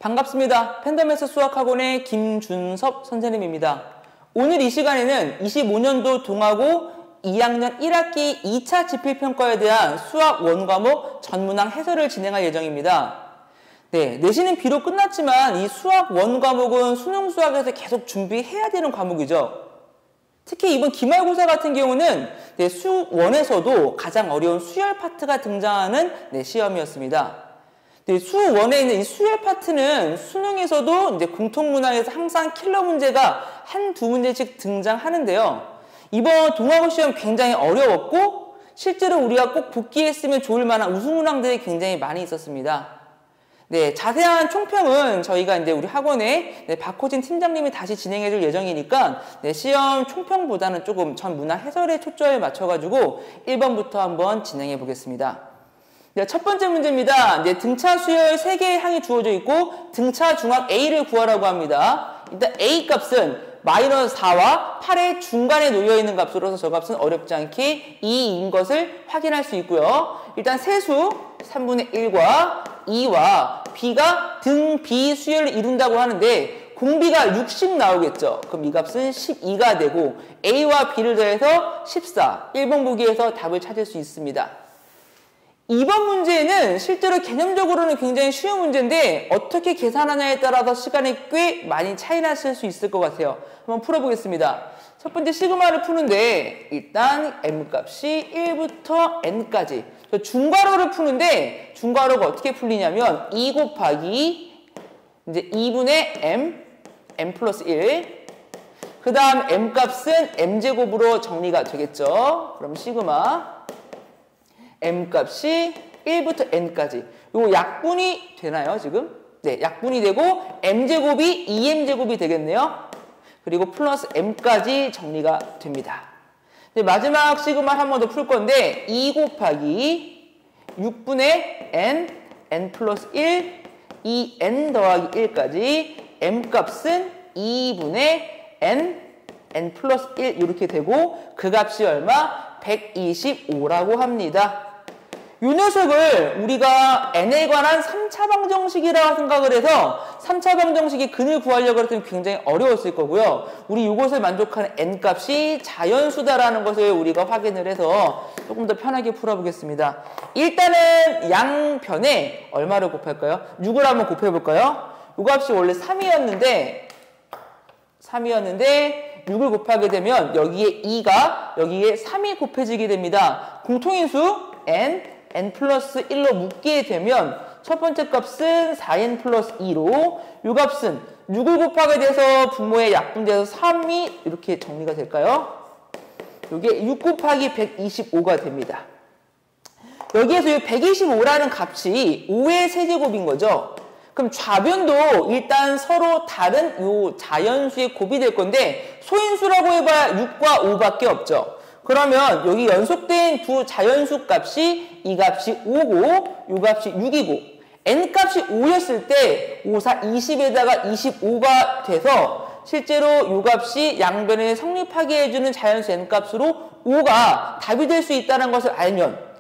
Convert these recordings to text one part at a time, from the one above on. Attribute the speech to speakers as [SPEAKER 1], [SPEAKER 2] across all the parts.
[SPEAKER 1] 반갑습니다. 팬더맥스 수학학원의 김준섭 선생님입니다. 오늘 이 시간에는 25년도 동아고 2학년 1학기 2차 지필평가에 대한 수학 원과목 전문항 해설을 진행할 예정입니다. 내신은 비록 끝났지만 이 수학 원과목은 수능 수학에서 계속 준비해야 되는 과목이죠. 특히 이번 기말고사 같은 경우는 수원에서도 가장 어려운 수열 파트가 등장하는 시험이었습니다. 수원에 있는 이 수열 파트는 수능에서도 공통문항에서 항상 킬러 문제가 한두 문제씩 등장하는데요. 이번 동아고 시험 굉장히 어려웠고 실제로 우리가 꼭 복귀했으면 좋을 만한 우수문항들이 굉장히 많이 있었습니다. 자세한 총평은 저희가 우리 학원에 박호진 팀장님이 다시 진행해 줄 예정이니까 시험 총평보다는 조금 전 문항 해설에 초점을 맞춰가지고 1번부터 한번 진행해 보겠습니다. 첫 번째 문제입니다. 등차 수열 3개의 항이 주어져 있고 등차 중앙 A를 구하라고 합니다. 일단 A 값은 -4와 8의 중간에 놓여있는 값으로서 저 값은 어렵지 않게 2인 것을 확인할 수 있고요. 일단 세수 3분의 1과 2와 B가 등 B 수열을 이룬다고 하는데 공비가 60 나오겠죠. 그럼 이 값은 12가 되고 A와 B를 더해서 14. 1번 보기에서 답을 찾을 수 있습니다. 2번 문제는 실제로 개념적으로는 굉장히 쉬운 문제인데 어떻게 계산하냐에 따라서 시간이 꽤 많이 차이 났을 수 있을 것 같아요. 한번 풀어보겠습니다. 첫 번째 시그마를 푸는데 일단 m값이 1부터 n까지 중괄호를 푸는데 중괄호가 어떻게 풀리냐면 2 곱하기 2분의 m 플러스 1 그 다음 m값은 m제곱으로 정리가 되겠죠. 그럼 시그마 m값이 1부터 n까지 요거 약분이 되나요 지금? 약분이 되고 m제곱이 2m제곱이 되겠네요. 그리고 플러스 m까지 정리가 됩니다. 마지막 시그마를 한 번 더 풀 건데 2 곱하기 6분의 n 플러스 1 2n 더하기 1까지 m값은 2분의 n 플러스 1 이렇게 되고 그 값이 얼마? 125라고 합니다. 이 녀석을 우리가 n에 관한 3차 방정식이라고 생각을 해서 3차 방정식의 근을 구하려고 했더니 굉장히 어려웠을 거고요. 우리 이것을 만족하는 n값이 자연수다라는 것을 우리가 확인을 해서 조금 더 편하게 풀어보겠습니다. 일단은 양변에 얼마를 곱할까요? 6을 한번 곱해볼까요? 이 값이 원래 3이었는데 6을 곱하게 되면 여기에 2가 여기에 3이 곱해지게 됩니다. 공통인수 n 플러스 1로 묶게 되면 첫 번째 값은 4n 플러스 2로 이 값은 6을 곱하게 돼서 분모에 약분돼서 3이 이렇게 정리가 될까요? 이게 6 곱하기 125가 됩니다. 여기에서 이 125라는 값이 5의 세제곱인 거죠. 그럼 좌변도 일단 서로 다른 요 자연수의 곱이 될 건데 소인수라고 해봐야 6과 5밖에 없죠. 그러면 여기 연속된 두 자연수 값이 이 값이 5고 이 값이 6이고 n 값이 5였을 때 5, 4, 20에다가 25가 돼서 실제로 이 값이 양변에 성립하게 해주는 자연수 n 값으로 5가 답이 될 수 있다는 것을 알면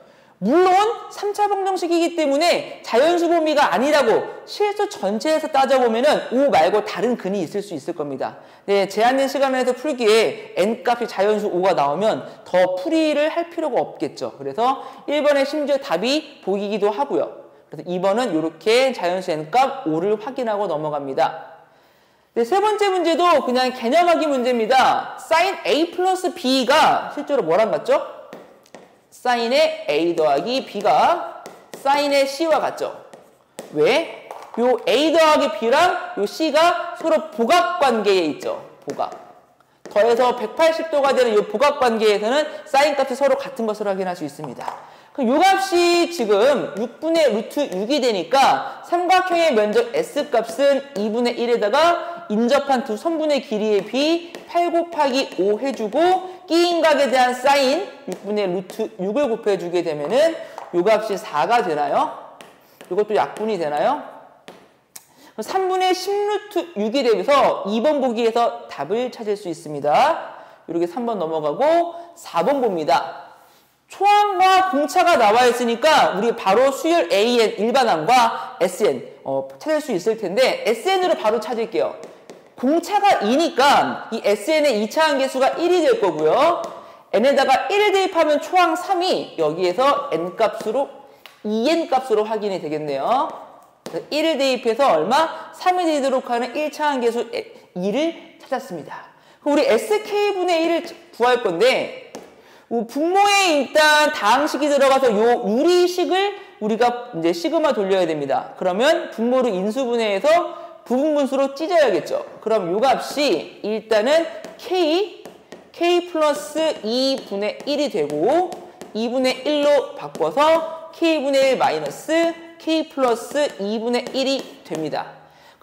[SPEAKER 1] 물론 3차 방정식이기 때문에 자연수 범위가 아니라고 실수 전체에서 따져보면 5 말고 다른 근이 있을 수 있을 겁니다. 제한된 시간에서 풀기에 n값이 자연수 5가 나오면 더 풀이를 할 필요가 없겠죠. 그래서 1번에 심지어 답이 보이기도 하고요. 그래서 2번은 이렇게 자연수 n값 5를 확인하고 넘어갑니다. 세 번째 문제도 그냥 개념하기 문제입니다. sin a 플러스 b가 실제로 뭐랑 같죠? 사인의 a 더하기 b가 사인의 c와 같죠? 왜? 요 a 더하기 b랑 요 c가 서로 복합관계에 있죠. 복합. 더해서 180도가 되는 이 복합관계에서는 사인 값이 서로 같은 것을 확인할 수 있습니다. 그럼 요 값이 지금 6분의 루트 6이 되니까 삼각형의 면적 S 값은 2분의 1에다가 인접한 두 선분의 길이의 b 8 곱하기 5 해주고 끼인각에 대한 사인 6분의 루트 6을 곱해주게 되면은 요 값이 4가 되나요? 이것도 약분이 되나요? 3분의 10루트 6이 되면서 2번 보기에서 답을 찾을 수 있습니다. 이렇게 3번 넘어가고 4번 봅니다. 초항과 공차가 나와 있으니까 우리 바로 수열 AN 일반항과 SN 찾을 수 있을 텐데 SN으로 바로 찾을게요. 공차가 2니까 이 SN의 2차항 계수가 1이 될 거고요. N에다가 1을 대입하면 초항 3이 여기에서 N 값으로 2N 값으로 확인이 되겠네요. 1을 대입해서 얼마? 3이 되도록 하는 1차항 계수 2를 찾았습니다. 우리 SK분의 1을 구할 건데 분모에 일단 다항식이 들어가서 요 유리식을 우리가 이제 시그마 돌려야 됩니다. 그러면 분모를 인수분해해서 부분분수로 찢어야겠죠. 그럼 요 값이 일단은 K 플러스 2분의 1이 되고 2분의 1로 바꿔서 K분의 1 마이너스 K 플러스 2분의 1이 됩니다.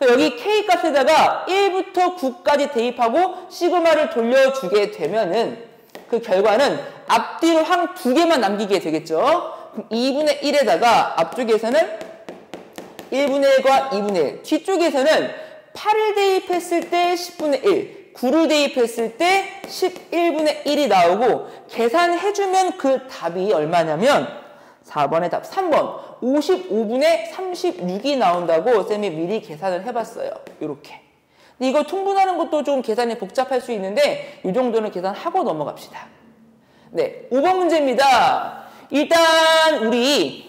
[SPEAKER 1] 여기 K 값에다가 1부터 9까지 대입하고 시그마를 돌려주게 되면은 그 결과는 앞뒤로 항 2개만 남기게 되겠죠. 그럼 2분의 1에다가 앞쪽에서는 1분의 1과 2분의 1, 뒤쪽에서는 8을 대입했을 때 10분의 1, 9를 대입했을 때 11분의 1이 나오고 계산해주면 그 답이 얼마냐면 4번의 답 3번 55분의 36이 나온다고 쌤이 미리 계산을 해봤어요. 이렇게. 근데 이거 통분하는 것도 좀 계산이 복잡할 수 있는데 이 정도는 계산하고 넘어갑시다. 네, 5번 문제입니다. 일단 우리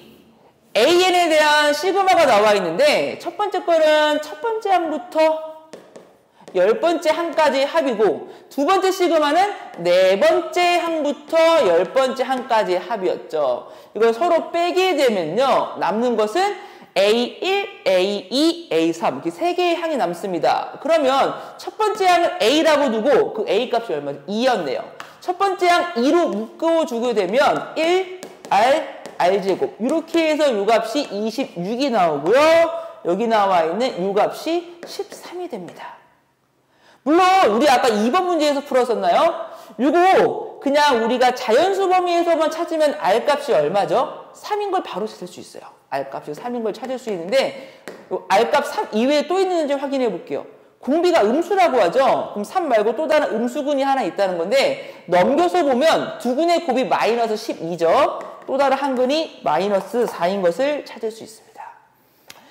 [SPEAKER 1] AN에 대한 시그마가 나와 있는데 첫 번째 거는 첫 번째 항부터 10번째 항까지 합이고 두 번째 시그마는 네 번째 항부터 10번째 항까지 합이었죠. 이걸 서로 빼게 되면요. 남는 것은 A1, A2, A3 이렇게 세 개의 항이 남습니다. 그러면 첫 번째 항은 A라고 두고 그 A 값이 얼마죠? 2였네요. 첫 번째 항 2로 묶어주게 되면 1, R제곱 이렇게 해서 요 값이 26이 나오고요. 여기 나와 있는 요 값이 13이 됩니다. 물론 우리 아까 2번 문제에서 풀었었나요? 요거 그냥 우리가 자연수 범위에서만 찾으면 R값이 얼마죠? 3인 걸 바로 찾을 수 있어요. R값이 3인 걸 찾을 수 있는데 요 R값 3 이외에 또 있는지 확인해 볼게요. 공비가 음수라고 하죠. 그럼 3 말고 또 다른 음수군이 하나 있다는 건데 넘겨서 보면 두 근의 곱이 마이너스 12죠. 또 다른 한 근이 마이너스 4인 것을 찾을 수 있습니다.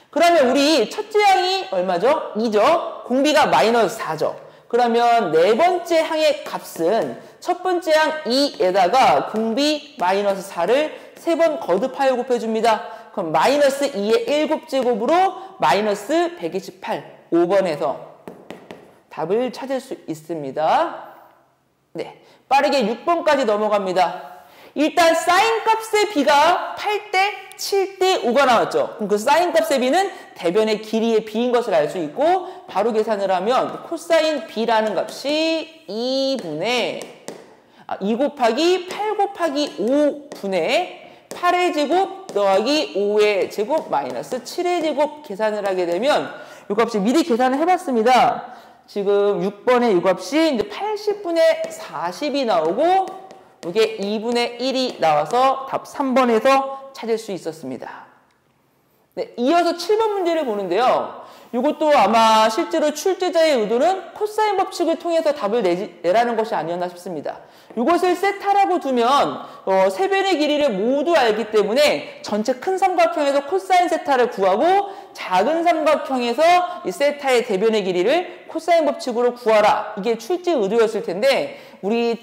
[SPEAKER 1] 그러면 우리 첫째 항이 얼마죠? 2죠. 공비가 마이너스 4죠. 그러면 네 번째 항의 값은 첫 번째 항 2에다가 공비 마이너스 4를 3번 거듭하여 곱해줍니다. 그럼 마이너스 2의 1곱제곱으로 마이너스 128, 5번에서 답을 찾을 수 있습니다. 네, 빠르게 6번까지 넘어갑니다. 일단 사인 값의 b가 8대 7대 5가 나왔죠. 그럼 그 사인 값의 b는 대변의 길이의 b인 것을 알 수 있고 바로 계산을 하면 코사인 b라는 값이 2 곱하기 8 곱하기 5분의 8의 제곱 더하기 5의 제곱 마이너스 7의 제곱 계산을 하게 되면 이 값이 미리 계산을 해봤습니다. 지금 6번의 이 값이 이제 80분의 40이 나오고 이게 2분의 1이 나와서 답 3번에서 찾을 수 있었습니다. 네, 이어서 7번 문제를 보는데요. 이것도 아마 실제로 출제자의 의도는 코사인 법칙을 통해서 답을 내라는 것이 아니었나 싶습니다. 이것을 세타라고 두면 세 변의 길이를 모두 알기 때문에 전체 큰 삼각형에서 코사인 세타를 구하고 작은 삼각형에서 이 세타의 대변의 길이를 코사인 법칙으로 구하라. 이게 출제 의도였을 텐데 우리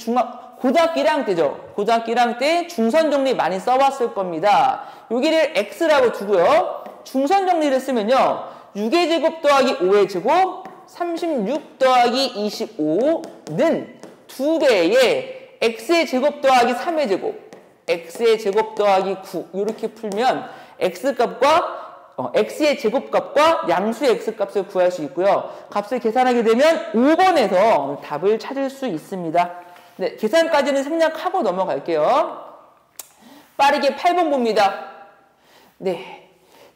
[SPEAKER 1] 고등학교 1학년 때죠. 고등학교 1학년 때 중선 정리 많이 써왔을 겁니다. 여기를 x라고 두고요. 중선 정리를 쓰면요. 6의 제곱 더하기 5의 제곱 36 더하기 25는 2배의 x의 제곱 더하기 3의 제곱 x의 제곱 더하기 9 이렇게 풀면 x값과 x의 제곱값과 양수의 x값을 구할 수 있고요. 값을 계산하게 되면 5번에서 답을 찾을 수 있습니다. 네, 계산까지는 생략하고 넘어갈게요. 빠르게 8번 봅니다. 네.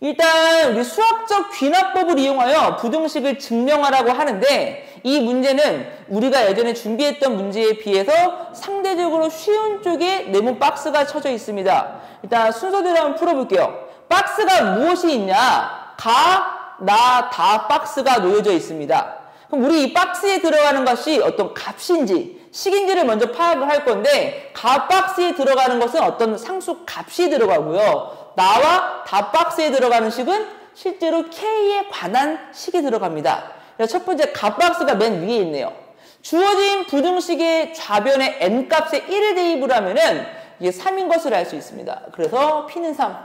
[SPEAKER 1] 일단 우리 수학적 귀납법을 이용하여 부등식을 증명하라고 하는데 이 문제는 우리가 예전에 준비했던 문제에 비해서 상대적으로 쉬운 쪽에 네모 박스가 쳐져 있습니다. 일단 순서대로 한번 풀어볼게요. 박스가 무엇이 있냐? 가, 나, 다 박스가 놓여져 있습니다. 그럼 우리 이 박스에 들어가는 것이 어떤 값인지 식인지를 먼저 파악을 할 건데 값박스에 들어가는 것은 어떤 상수 값이 들어가고요. 나와 답박스에 들어가는 식은 실제로 K에 관한 식이 들어갑니다. 첫 번째 값박스가 맨 위에 있네요. 주어진 부등식의 좌변에 n값에 1을 대입을 하면은 이게 3인 것을 알 수 있습니다. 그래서 P는 3.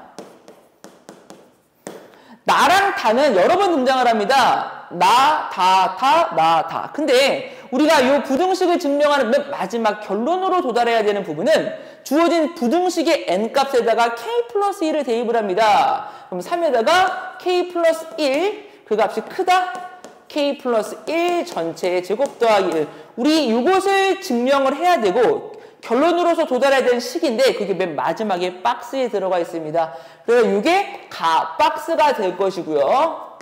[SPEAKER 1] 나랑 다는 여러 번 등장을 합니다. 나, 다. 근데 우리가 이 부등식을 증명하는 맨 마지막 결론으로 도달해야 되는 부분은 주어진 부등식의 n값에다가 k 플러스 1을 대입을 합니다. 그럼 3에다가 k 플러스 1, 그 값이 크다? k 플러스 1 전체의 제곱 더하기 1. 우리 이것을 증명을 해야 되고 결론으로서 도달해야 되는 식인데 그게 맨 마지막에 박스에 들어가 있습니다. 그래서 이게 박스가 될 것이고요.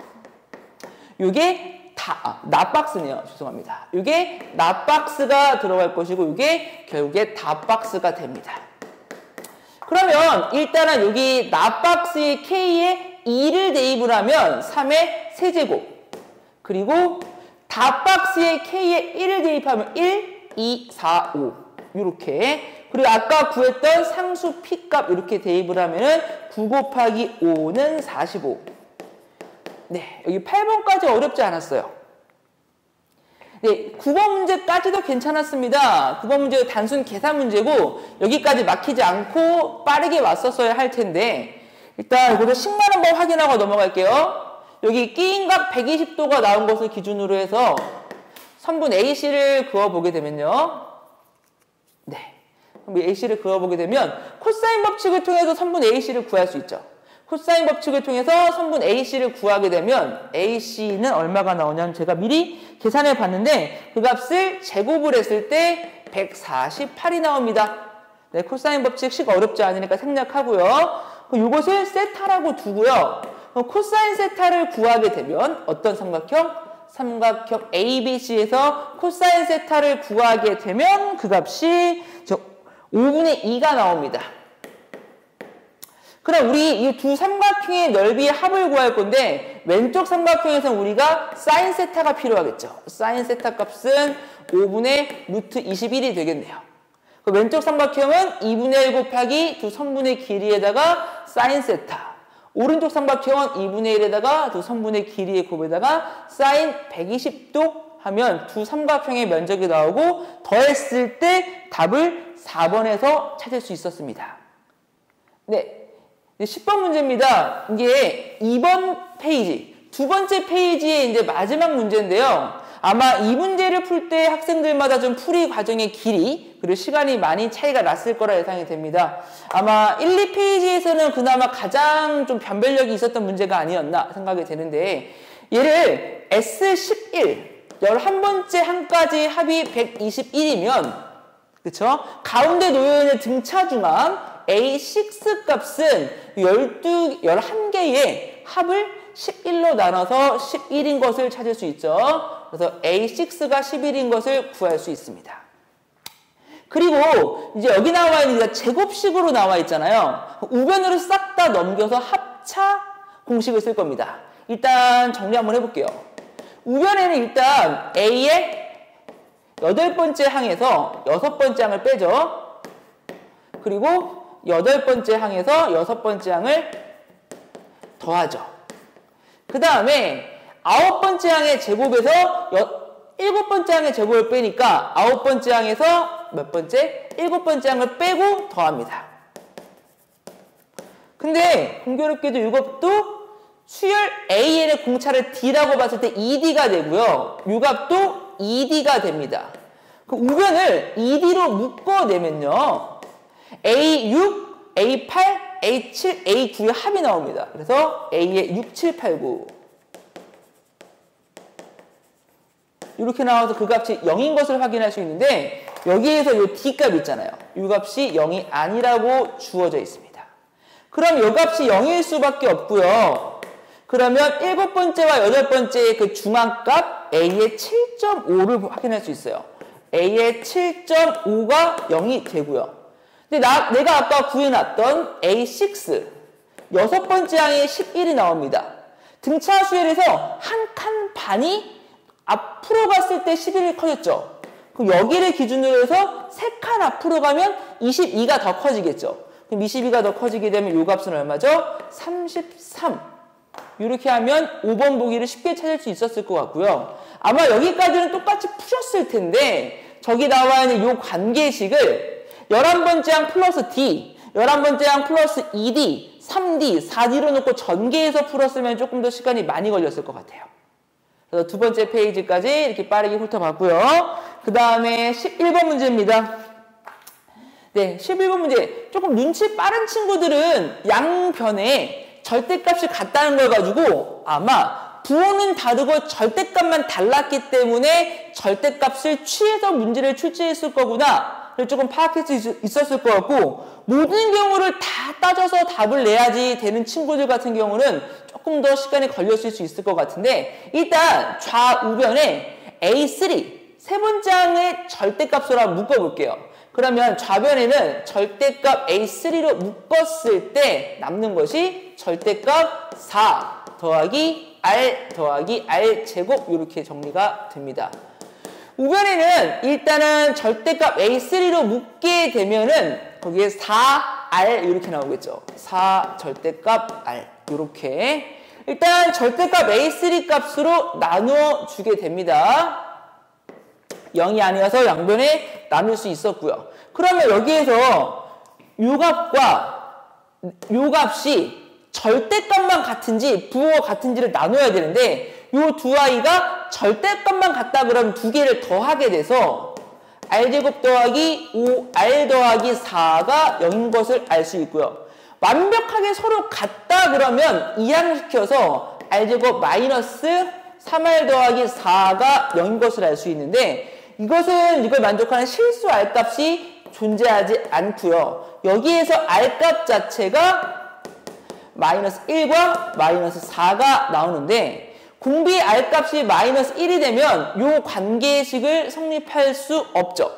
[SPEAKER 1] 이게 낫박스네요. 죄송합니다. 이게 낫박스가 들어갈 것이고 이게 결국에 답박스가 됩니다. 그러면 일단은 여기 낫박스의 k에 2를 대입을 하면 3의 세제곱 그리고 답박스의 k에 1을 대입하면 1, 2, 4, 5 이렇게 그리고 아까 구했던 상수 P값 이렇게 대입을 하면은 9 곱하기 5는 45. 네, 여기 8번까지 어렵지 않았어요. 네, 9번 문제까지도 괜찮았습니다. 9번 문제가 단순 계산 문제고 여기까지 막히지 않고 빠르게 왔었어야 할 텐데 일단 이것도 식만 한번 확인하고 넘어갈게요. 여기 끼인각 120도가 나온 것을 기준으로 해서 선분 AC를 그어보게 되면요. 네. 그럼 AC를 그어보게 되면 코사인 법칙을 통해서 선분 AC를 구할 수 있죠. 코사인 법칙을 통해서 선분 AC를 구하게 되면 AC는 얼마가 나오냐면 제가 미리 계산해 봤는데 그 값을 제곱을 했을 때 148이 나옵니다. 네, 코사인 법칙 어렵지 않으니까 생략하고요. 이것을 세타라고 두고요. 코사인 세타를 구하게 되면 어떤 삼각형? 삼각형 ABC에서 코사인 세타를 구하게 되면 그 값이 5분의 2가 나옵니다. 그럼 우리 이 두 삼각형의 넓이의 합을 구할 건데 왼쪽 삼각형에서는 우리가 사인 세타가 필요하겠죠. 사인 세타 값은 5분의 루트 21이 되겠네요. 그 왼쪽 삼각형은 2분의 1 곱하기 두 선분의 길이에다가 사인 세타. 오른쪽 삼각형은 2분의 1에다가 두 선분의 길이의 곱에다가 사인 120도 하면 두 삼각형의 면적이 나오고 더했을 때 답을 4번에서 찾을 수 있었습니다. 네, 10번 문제입니다. 이게 2번 페이지, 두 번째 페이지의 이제 마지막 문제인데요. 아마 이 문제를 풀 때 학생들마다 좀 풀이 과정의 길이 그리고 시간이 많이 차이가 났을 거라 예상이 됩니다. 아마 1, 2페이지에서는 그나마 가장 좀 변별력이 있었던 문제가 아니었나 생각이 되는데 얘를 S11 11번째 한까지 합이 121이면 그쵸? 가운데 놓여있는 등차중앙 A6 값은 11개의 합을 11로 나눠서 11인 것을 찾을 수 있죠. 그래서 A6가 11인 것을 구할 수 있습니다. 그리고 이제 여기 나와 있는 게 제곱식으로 나와 있잖아요. 우변으로 싹 다 넘겨서 합차 공식을 쓸 겁니다. 일단 정리 한번 해볼게요. 우변에는 일단 A의 8번째 항에서 6번째 항을 빼죠. 그리고 8번째 항에서 6번째 항을 더하죠. 그 다음에 9번째 항의 제곱에서 7번째 항의 제곱을 빼니까 9번째 항에서 몇 번째? 7번째 항을 빼고 더합니다. 근데 공교롭게도 이것도 수열 AN의 공차를 D라고 봤을 때 ED가 되고요. 이 값도 ED가 됩니다. 그 우변을 ED로 묶어내면요. A6, A8, A7, A9의 합이 나옵니다. 그래서 A의 6, 7, 8, 9 이렇게 나와서 그 값이 0인 것을 확인할 수 있는데 여기에서 이 D값 있잖아요. 이 값이 0이 아니라고 주어져 있습니다. 그럼 이 값이 0일 수밖에 없고요. 그러면 7번째와 8번째의 그 중앙값 A의 7.5를 확인할 수 있어요. A의 7.5가 0이 되고요. 근데 내가 아까 구해놨던 A6 6번째 항에 11이 나옵니다. 등차 수열에서 한 칸 반이 앞으로 갔을 때 11이 커졌죠. 그럼 여기를 기준으로 해서 3칸 앞으로 가면 22가 더 커지겠죠. 그럼 22가 더 커지게 되면 요 값은 얼마죠? 33. 이렇게 하면 5번 보기를 쉽게 찾을 수 있었을 것 같고요. 아마 여기까지는 똑같이 푸셨을 텐데 저기 나와 있는 요 관계식을 11번째 항 플러스 D, 11번째 항 플러스 2D, 3D, 4D로 놓고 전개해서 풀었으면 조금 더 시간이 많이 걸렸을 것 같아요. 그래서 두 번째 페이지까지 이렇게 빠르게 훑어봤고요. 그 다음에 11번 문제입니다. 네, 11번 문제. 조금 눈치 빠른 친구들은 양변에 절대값이 같다는 걸 가지고 아마 부호는 다르고 절대값만 달랐기 때문에 절대값을 취해서 문제를 출제했을 거구나. 조금 파악할 수 있었을 것 같고, 모든 경우를 다 따져서 답을 내야지 되는 친구들 같은 경우는 조금 더 시간이 걸렸을 수 있을 것 같은데, 일단 좌우변에 A3 세 번째 항의 절대값으로 한번 묶어볼게요. 그러면 좌변에는 절대값 A3로 묶었을 때 남는 것이 절대값 4 더하기 R 더하기 R 제곱 이렇게 정리가 됩니다. 우변에는 일단은 절대값 A3로 묶게 되면은 거기에 4R 이렇게 나오겠죠. 4 절대값 R 이렇게 일단 절대값 A3 값으로 나누어 주게 됩니다. 0이 아니어서 양변에 나눌 수 있었고요. 그러면 여기에서 요 값과 요 값이 절대값만 같은지 부호가 같은지를 나눠야 되는데 요 두 아이가 절대값만 같다 그러면 두 개를 더하게 돼서 R제곱 더하기 5R 더하기 4가 0인 것을 알 수 있고요. 완벽하게 서로 같다 그러면 이항시켜서 R제곱 마이너스 3R 더하기 4가 0인 것을 알 수 있는데 이걸 만족하는 실수 R값이 존재하지 않고요. 여기에서 R값 자체가 마이너스 1과 마이너스 4가 나오는데 공비 R값이 마이너스 1이 되면 이 관계식을 성립할 수 없죠.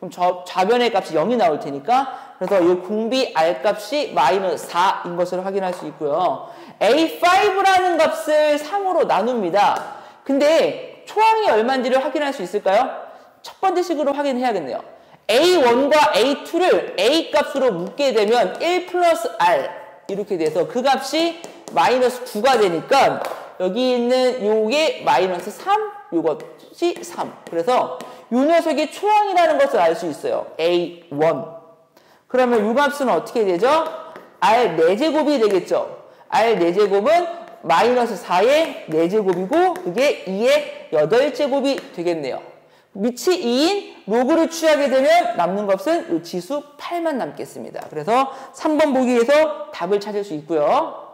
[SPEAKER 1] 그럼 좌변의 값이 0이 나올 테니까 그래서 이 공비 R값이 마이너스 4인 것을 확인할 수 있고요. A5라는 값을 3으로 나눕니다. 근데 초항이 얼마인지를 확인할 수 있을까요? 첫 번째 식으로 확인해야겠네요. A1과 A2를 A 값으로 묶게 되면 1 플러스 R 이렇게 돼서 그 값이 마이너스 9가 되니까 여기 있는 요게 마이너스 3, 요것이 3. 그래서 요 녀석이 초항이라는 것을 알 수 있어요. A1. 그러면 요 값은 어떻게 되죠? R 4제곱이 되겠죠. R 4제곱은 마이너스 4의 4제곱이고 그게 2의 8제곱이 되겠네요. 밑이 2인 로그를 취하게 되면 남는 값은 요 지수 8만 남겠습니다. 그래서 3번 보기에서 답을 찾을 수 있고요.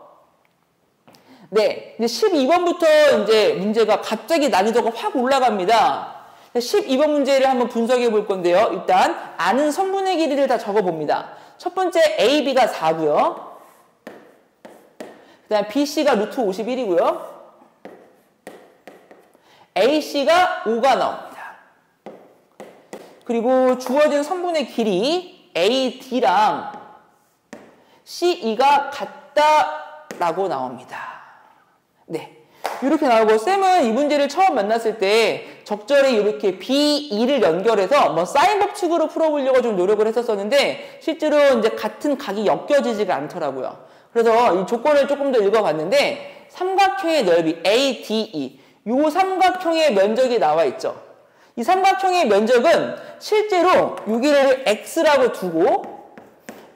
[SPEAKER 1] 네, 이제 12번부터 이제 문제가 갑자기 난이도가 확 올라갑니다. 12번 문제를 한번 분석해 볼 건데요. 일단 아는 성분의 길이를 다 적어 봅니다. 첫 번째 A, B가 4고요. 그 다음 B, C가 루트 51이고요. A, C가 5가 나옵니다. 그리고 주어진 성분의 길이 A, D랑 C, E가 같다라고 나옵니다. 네, 이렇게 나오고 쌤은 이 문제를 처음 만났을 때 적절히 이렇게 B, E를 연결해서 뭐 사인 법칙으로 풀어보려고 좀 노력을 했었는데 실제로 이제 같은 각이 엮여지지가 않더라고요. 그래서 이 조건을 조금 더 읽어봤는데 삼각형의 넓이 A, D, E 이 삼각형의 면적이 나와 있죠. 이 삼각형의 면적은 실제로 여기를 X라고 두고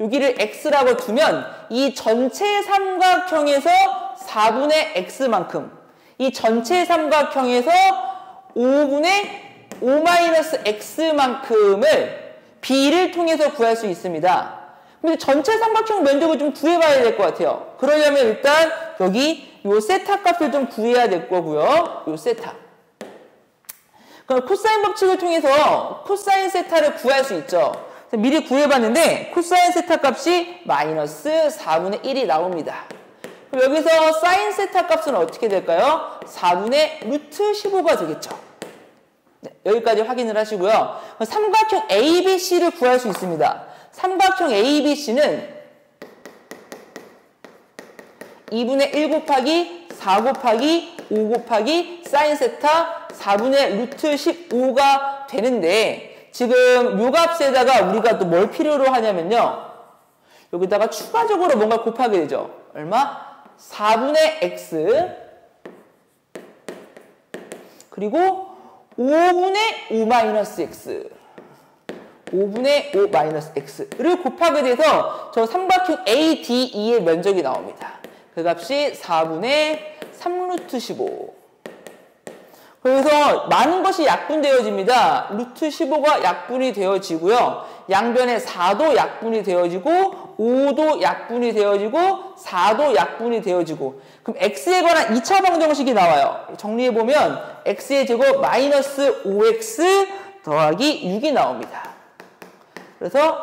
[SPEAKER 1] 여기를 X라고 두면 이 전체 삼각형에서 4분의 X만큼 이 전체 삼각형에서 5분의 5-X만큼을 B를 통해서 구할 수 있습니다. 근데 전체 삼각형 면적을 좀 구해봐야 될 것 같아요. 그러려면 일단 여기 요 세타 값을 좀 구해야 될 거고요. 요 세타. 그럼 코사인 법칙을 통해서 코사인 세타를 구할 수 있죠. 미리 구해봤는데 코사인 세타 값이 마이너스 4분의 1이 나옵니다. 그럼 여기서 사인 세타 값은 어떻게 될까요? 4분의 루트 15가 되겠죠. 네, 여기까지 확인을 하시고요. 삼각형 ABC를 구할 수 있습니다. 삼각형 ABC는 2분의 1 곱하기 4 곱하기 5 곱하기 사인 세타 4분의 루트 15가 되는데 지금 요 값에다가 우리가 또 뭘 필요로 하냐면요. 여기다가 추가적으로 뭔가 곱하게 되죠. 얼마? 4분의 x 그리고 5분의 5 마이너스 x 5분의 5 마이너스 x를 곱하게 돼서 저 삼각형 ADE의 면적이 나옵니다. 그 값이 4분의 3루트 15. 그래서 많은 것이 약분되어집니다. 루트 15가 약분이 되어지고요. 양변에 4도 약분이 되어지고 5도 약분이 되어지고 4도 약분이 되어지고 그럼 x에 관한 2차 방정식이 나와요. 정리해보면 x의 제곱 마이너스 5x 더하기 6이 나옵니다. 그래서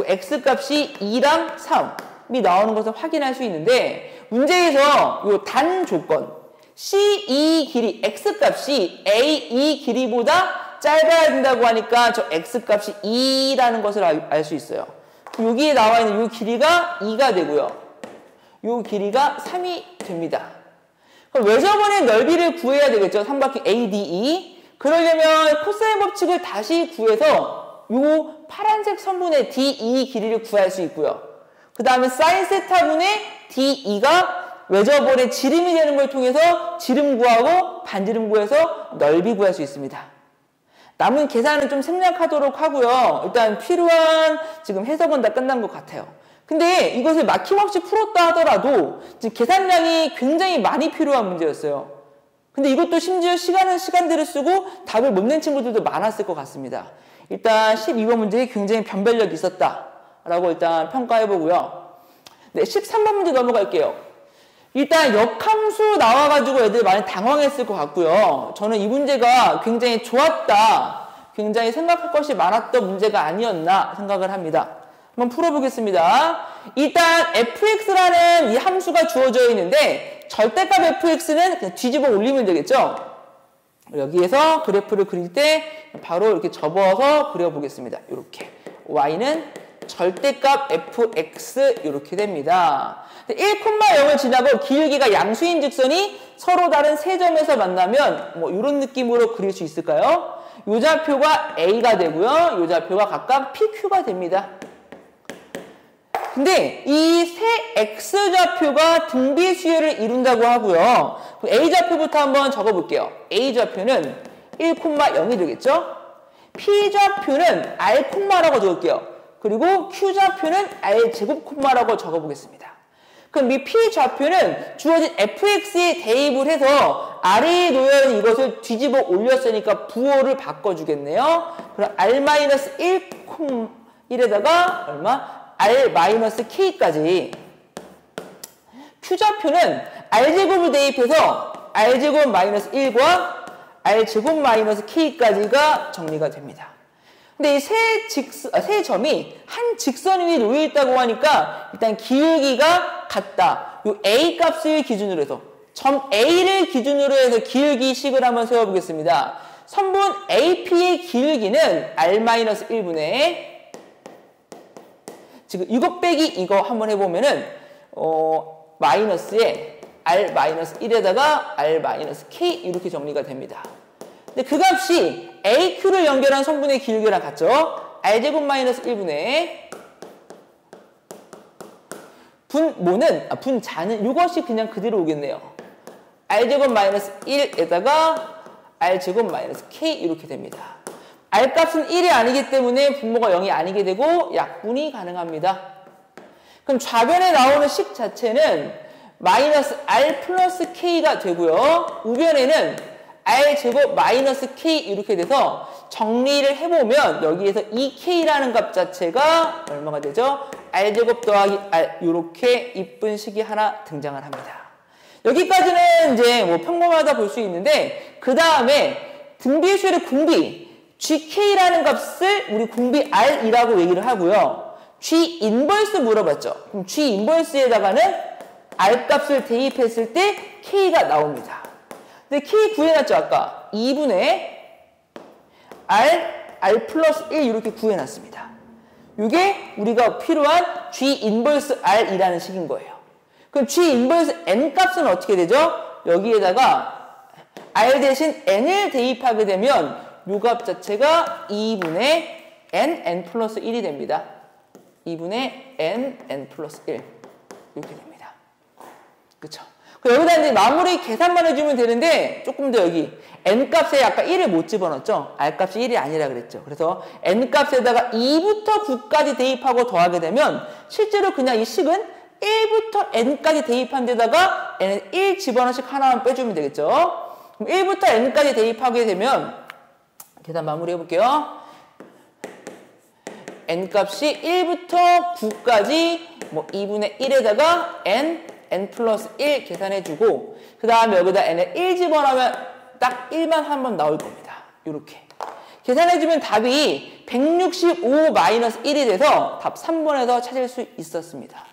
[SPEAKER 1] x 값이 2랑 3이 나오는 것을 확인할 수 있는데 문제에서 이 단 조건 C2 길이 x 값이 A2 길이보다 짧아야 된다고 하니까 저 x 값이 2라는 것을 알 수 있어요. 여기에 나와 있는 이 길이가 2가 되고요. 이 길이가 3이 됩니다. 그럼 외접원의 넓이를 구해야 되겠죠. 삼각형 ADE. 그러려면 코사인 법칙을 다시 구해서 요 파란색 선분의 DE 길이를 구할 수 있고요. 그 다음에 사인 세타분의 DE가 외접원의 지름이 되는 걸 통해서 지름 구하고 반지름 구해서 넓이 구할 수 있습니다. 남은 계산은 좀 생략하도록 하고요. 일단 필요한 지금 해석은 다 끝난 것 같아요. 근데 이것을 막힘없이 풀었다 하더라도 지금 계산량이 굉장히 많이 필요한 문제였어요. 근데 이것도 심지어 시간들을 쓰고 답을 못 낸 친구들도 많았을 것 같습니다. 일단 12번 문제에 굉장히 변별력이 있었다라고 일단 평가해보고요. 네, 13번 문제 넘어갈게요. 일단 역함수 나와가지고 애들 많이 당황했을 것 같고요. 저는 이 문제가 굉장히 좋았다, 굉장히 생각할 것이 많았던 문제가 아니었나 생각을 합니다. 한번 풀어보겠습니다. 일단 fx라는 이 함수가 주어져 있는데 절대값 fx는 그냥 뒤집어 올리면 되겠죠. 여기에서 그래프를 그릴 때 바로 이렇게 접어서 그려보겠습니다. 이렇게 y는 절대값 fx 이렇게 됩니다. 1,0을 지나고 기울기가 양수인 직선이 서로 다른 세 점에서 만나면 뭐 이런 느낌으로 그릴 수 있을까요? 요 좌표가 a가 되고요. 요 좌표가 각각 pq가 됩니다. 근데 이 세 x좌표가 등비수열을 이룬다고 하고요. a좌표부터 한번 적어볼게요. a좌표는 1,0이 되겠죠? p좌표는 r,라고 적을게요. 그리고 q좌표는 r제곱 콤마라고 적어보겠습니다. 그럼 이 p좌표는 주어진 fx에 대입을 해서 r에 놓여있는 이것을 뒤집어 올렸으니까 부호를 바꿔주겠네요. 그럼 r-1,1에다가 얼마? r-k까지. q좌표는 r제곱을 대입해서 r제곱 마이너스 1과 r제곱 마이너스 k까지가 정리가 됩니다. 근데 이 세 점이 한 직선 위에 놓여 있다고 하니까 일단 기울기가 같다. 요 a 값을 기준으로 해서 점 a를 기준으로 해서 기울기식을 한번 세워보겠습니다. 선분 AP의 기울기는 r-1분의 지금 이거 빼기 이거 한번 해보면은 마이너스에 r-1에다가 r-k 이렇게 정리가 됩니다. 근데 그 값이 AQ를 연결한 선분의 기울기랑 같죠? r제곱 마이너스 1분의 분자는 이것이 그냥 그대로 오겠네요. r제곱 마이너스 1에다가 r제곱 마이너스 k 이렇게 됩니다. r값은 1이 아니기 때문에 분모가 0이 아니게 되고 약분이 가능합니다. 그럼 좌변에 나오는 식 자체는 마이너스 r 플러스 k가 되고요. 우변에는 r제곱 마이너스 k 이렇게 돼서 정리를 해보면 여기에서 2k라는 값 자체가 얼마가 되죠? r제곱 더하기 r 이렇게 이쁜 식이 하나 등장을 합니다. 여기까지는 이제 뭐 평범하다 볼 수 있는데 그 다음에 등비수열의 공비 gk라는 값을 우리 공비 r이라고 얘기를 하고요. g 인버스 물어봤죠. 그럼 g 인버스에다가는 r 값을 대입했을 때 k가 나옵니다. 근데 k 구해놨죠 아까 2분의 r 플러스 1 이렇게 구해놨습니다. 이게 우리가 필요한 g 인버스 r이라는 식인 거예요. 그럼 g 인버스 n 값은 어떻게 되죠? 여기에다가 r 대신 n을 대입하게 되면 요 값 자체가 2분의 n 플러스 1이 됩니다. 2분의 n 플러스 1 이렇게 됩니다. 그쵸? 여기다 이제 마무리 계산만 해주면 되는데 조금 더 여기 n 값에 아까 1을 못 집어넣었죠? r 값이 1이 아니라 그랬죠. 그래서 n 값에다가 2부터 9까지 대입하고 더하게 되면 실제로 그냥 이 식은 1부터 n까지 대입한 데다가 n은 1 집어넣으씩 하나만 빼주면 되겠죠? 그럼 1부터 n까지 대입하게 되면 계산 마무리 해볼게요. n 값이 1부터 9까지 뭐 2분의 1에다가 n 플러스 1 계산해주고 그 다음에 여기다 n을 1 집어넣으면 딱 1만 한 번 나올 겁니다. 이렇게 계산해주면 답이 165-1이 돼서 답 3번에서 찾을 수 있었습니다.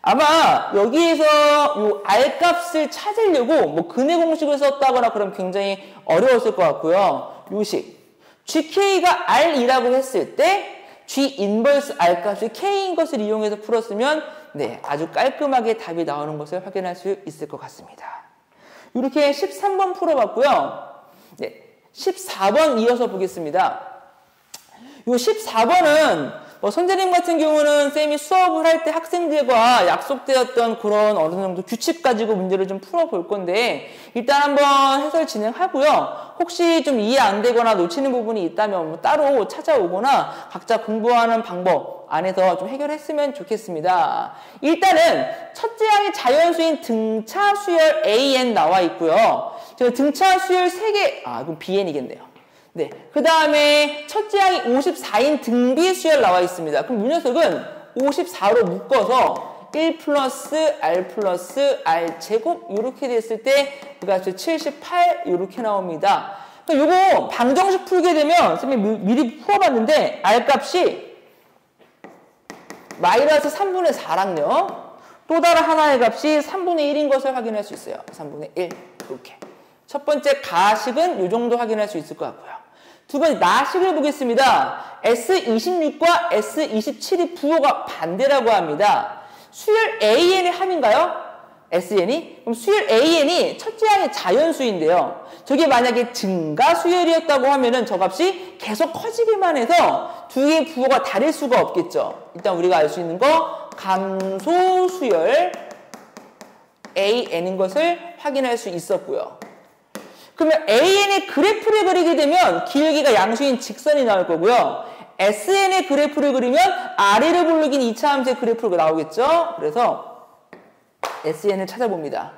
[SPEAKER 1] 아마 여기에서 요 r 값을 찾으려고 뭐 근해 공식을 썼다거나 그럼 굉장히 어려웠을 것 같고요. 요 식 gk가 r이라고 했을 때 g 인버스 r 값이 k인 것을 이용해서 풀었으면 네, 아주 깔끔하게 답이 나오는 것을 확인할 수 있을 것 같습니다. 이렇게 13번 풀어봤고요. 네, 14번 이어서 보겠습니다. 이 14번은 선생님 같은 경우는 쌤이 수업을 할 때 학생들과 약속되었던 그런 어느 정도 규칙 가지고 문제를 좀 풀어볼 건데 일단 한번 해설 진행하고요. 혹시 좀 이해 안 되거나 놓치는 부분이 있다면 뭐 따로 찾아오거나 각자 공부하는 방법 안에서 좀 해결했으면 좋겠습니다. 일단은 첫째 항이 자연수인 등차 수열 AN 나와 있고요. 제가 등차 수열 3개, 그럼 BN이겠네요. 네. 그 다음에 첫째 항이 54인 등비 수열 나와 있습니다. 그럼 이 녀석은 54로 묶어서 1 플러스 R 플러스 R 제곱 이렇게 됐을 때 그 값이 78 이렇게 나옵니다. 그러니까 요거 방정식 풀게 되면 선생님이 미리 풀어봤는데 R 값이 마이너스 3분의 4랑요. 또 다른 하나의 값이 3분의 1인 것을 확인할 수 있어요. 3분의 1 이렇게. 첫 번째 가식은 이 정도 확인할 수 있을 것 같고요. 두 번째 나식을 보겠습니다. S26과 S27이 부호가 반대라고 합니다. 수열 AN의 합인가요? SN이? 그럼 수열 AN이 첫째 항의 자연수인데요. 저게 만약에 증가 수열이었다고 하면은 저 값이 계속 커지기만 해서 두 개의 부호가 다를 수가 없겠죠. 일단 우리가 알 수 있는 거 감소 수열 AN인 것을 확인할 수 있었고요. 그러면 AN의 그래프를 그리게 되면 기울기가 양수인 직선이 나올 거고요. SN의 그래프를 그리면 아래로 불러긴 2차 함수의 그래프가 나오겠죠. 그래서 SN을 찾아봅니다.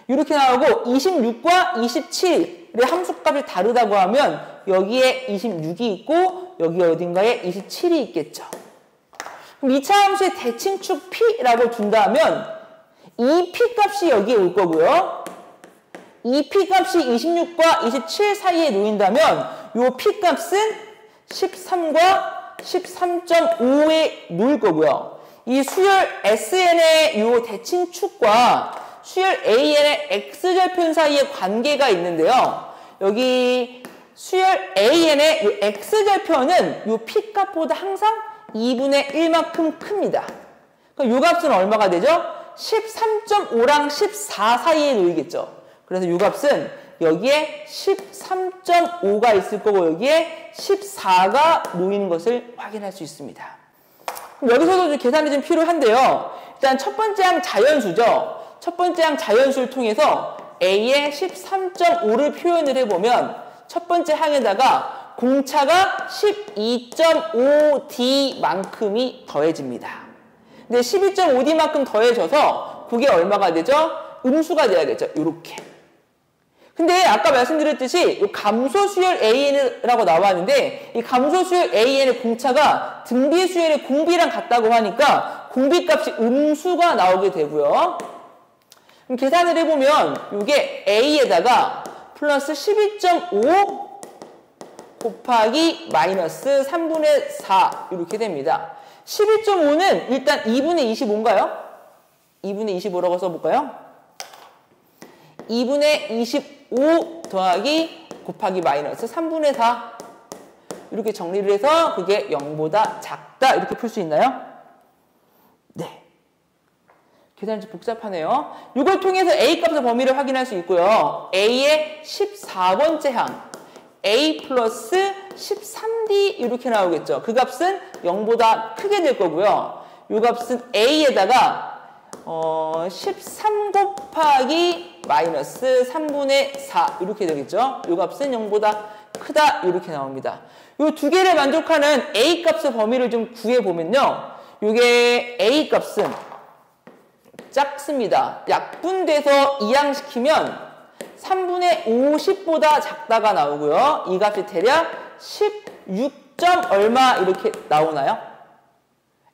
[SPEAKER 1] 이렇게 나오고 26과 27의 함수값이 다르다고 하면 여기에 26이 있고 여기 어딘가에 27이 있겠죠. 그럼 2차 함수의 대칭축 P라고 둔다면 이 P값이 여기에 올 거고요. 이 P값이 26과 27 사이에 놓인다면 이 P값은 13과 13.5에 놓일 거고요. 이 수열 SN의 이 대칭축과 수열 AN의 X절편 사이에 관계가 있는데요. 여기 수열 AN의 이 X절편은 이 P값보다 항상 2분의 1만큼 큽니다. 그럼 이 값은 얼마가 되죠? 13.5랑 14 사이에 놓이겠죠. 그래서 이 값은 여기에 13.5가 있을 거고 여기에 14가 놓이는 것을 확인할 수 있습니다. 그럼 여기서도 좀 계산이 좀 필요한데요. 일단 첫 번째 항 자연수죠. 첫 번째 항 자연수를 통해서 A의 13.5를 표현을 해보면 첫 번째 항에다가 공차가 12.5D만큼이 더해집니다. 근데 12.5D만큼 더해져서 그게 얼마가 되죠? 음수가 돼야겠죠. 이렇게. 근데 아까 말씀드렸듯이 이 감소수열 AN이라고 나왔는데 이 감소수열 AN의 공차가 등비수열의 공비랑 같다고 하니까 공비값이 음수가 나오게 되고요. 그럼 계산을 해보면 이게 A에다가 플러스 12.5 곱하기 마이너스 3분의 4 이렇게 됩니다. 12.5는 일단 2분의 25인가요? 2분의 25라고 써볼까요? 2분의 25 더하기 곱하기 마이너스 3분의 4 이렇게 정리를 해서 그게 0보다 작다 이렇게 풀 수 있나요? 네. 계산이 좀 복잡하네요. 이걸 통해서 A 값의 범위를 확인할 수 있고요. A의 14번째 항 A 플러스 13D 이렇게 나오겠죠. 그 값은 0보다 크게 될 거고요. 이 값은 A에다가 13 곱하기 마이너스 3분의 4 이렇게 되겠죠. 이 값은 0보다 크다 이렇게 나옵니다. 이 두 개를 만족하는 A 값의 범위를 좀 구해보면요. 이게 A 값은 작습니다. 약분돼서 이항시키면 3분의 50보다 작다가 나오고요. 이 값이 대략 16점 얼마 이렇게 나오나요?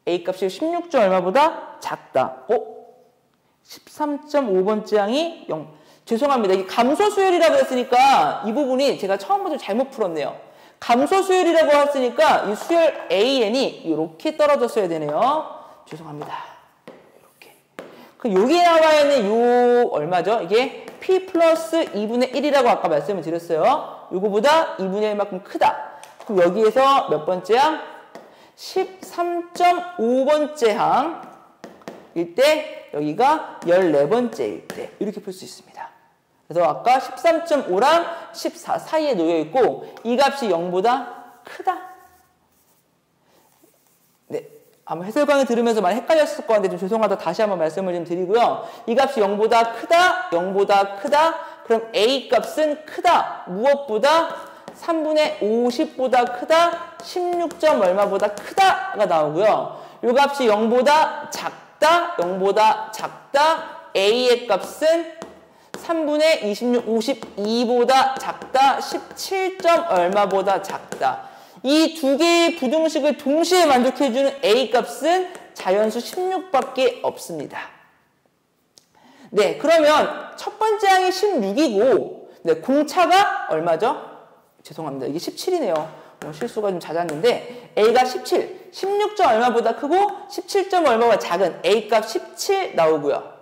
[SPEAKER 1] A 값이 16점 얼마보다 작다. 13.5번째 항이 0. 죄송합니다. 이게 감소 수열이라고 했으니까 이 부분이 제가 처음부터 잘못 풀었네요. 감소 수열이라고 했으니까 이 수열 AN이 이렇게 떨어졌어야 되네요. 죄송합니다. 이렇게. 그럼 여기 나와 있는 요 얼마죠? 이게 P 플러스 2분의 1이라고 아까 말씀을 드렸어요. 요거보다 2분의 1만큼 크다. 그럼 여기에서 몇 번째 항? 13.5번째 항일 때 여기가 14번째일 때 이렇게 풀 수 있습니다. 그래서 아까 13.5랑 14 사이에 놓여 있고 이 값이 0보다 크다. 네, 아마 해설 강의 들으면서 많이 헷갈렸을 것 같은데 좀 죄송하다 다시 한번 말씀을 좀 드리고요. 이 값이 0보다 크다, 0보다 크다. 그럼 A 값은 크다. 무엇보다 3분의 50보다 크다, 16점 얼마보다 크다가 나오고요. 이 값이 0보다 작다, 0보다 작다. A의 값은 3분의 26, 52보다 작다, 17점 얼마보다 작다. 이 두 개의 부등식을 동시에 만족해주는 A 값은 자연수 16밖에 없습니다. 네, 그러면 첫 번째 항이 16이고, 네, 공차가 얼마죠? 죄송합니다. 이게 17이네요. 실수가 좀 잦았는데, A가 17, 16점 얼마보다 크고, 17점 얼마보다 작은 A 값 17 나오고요.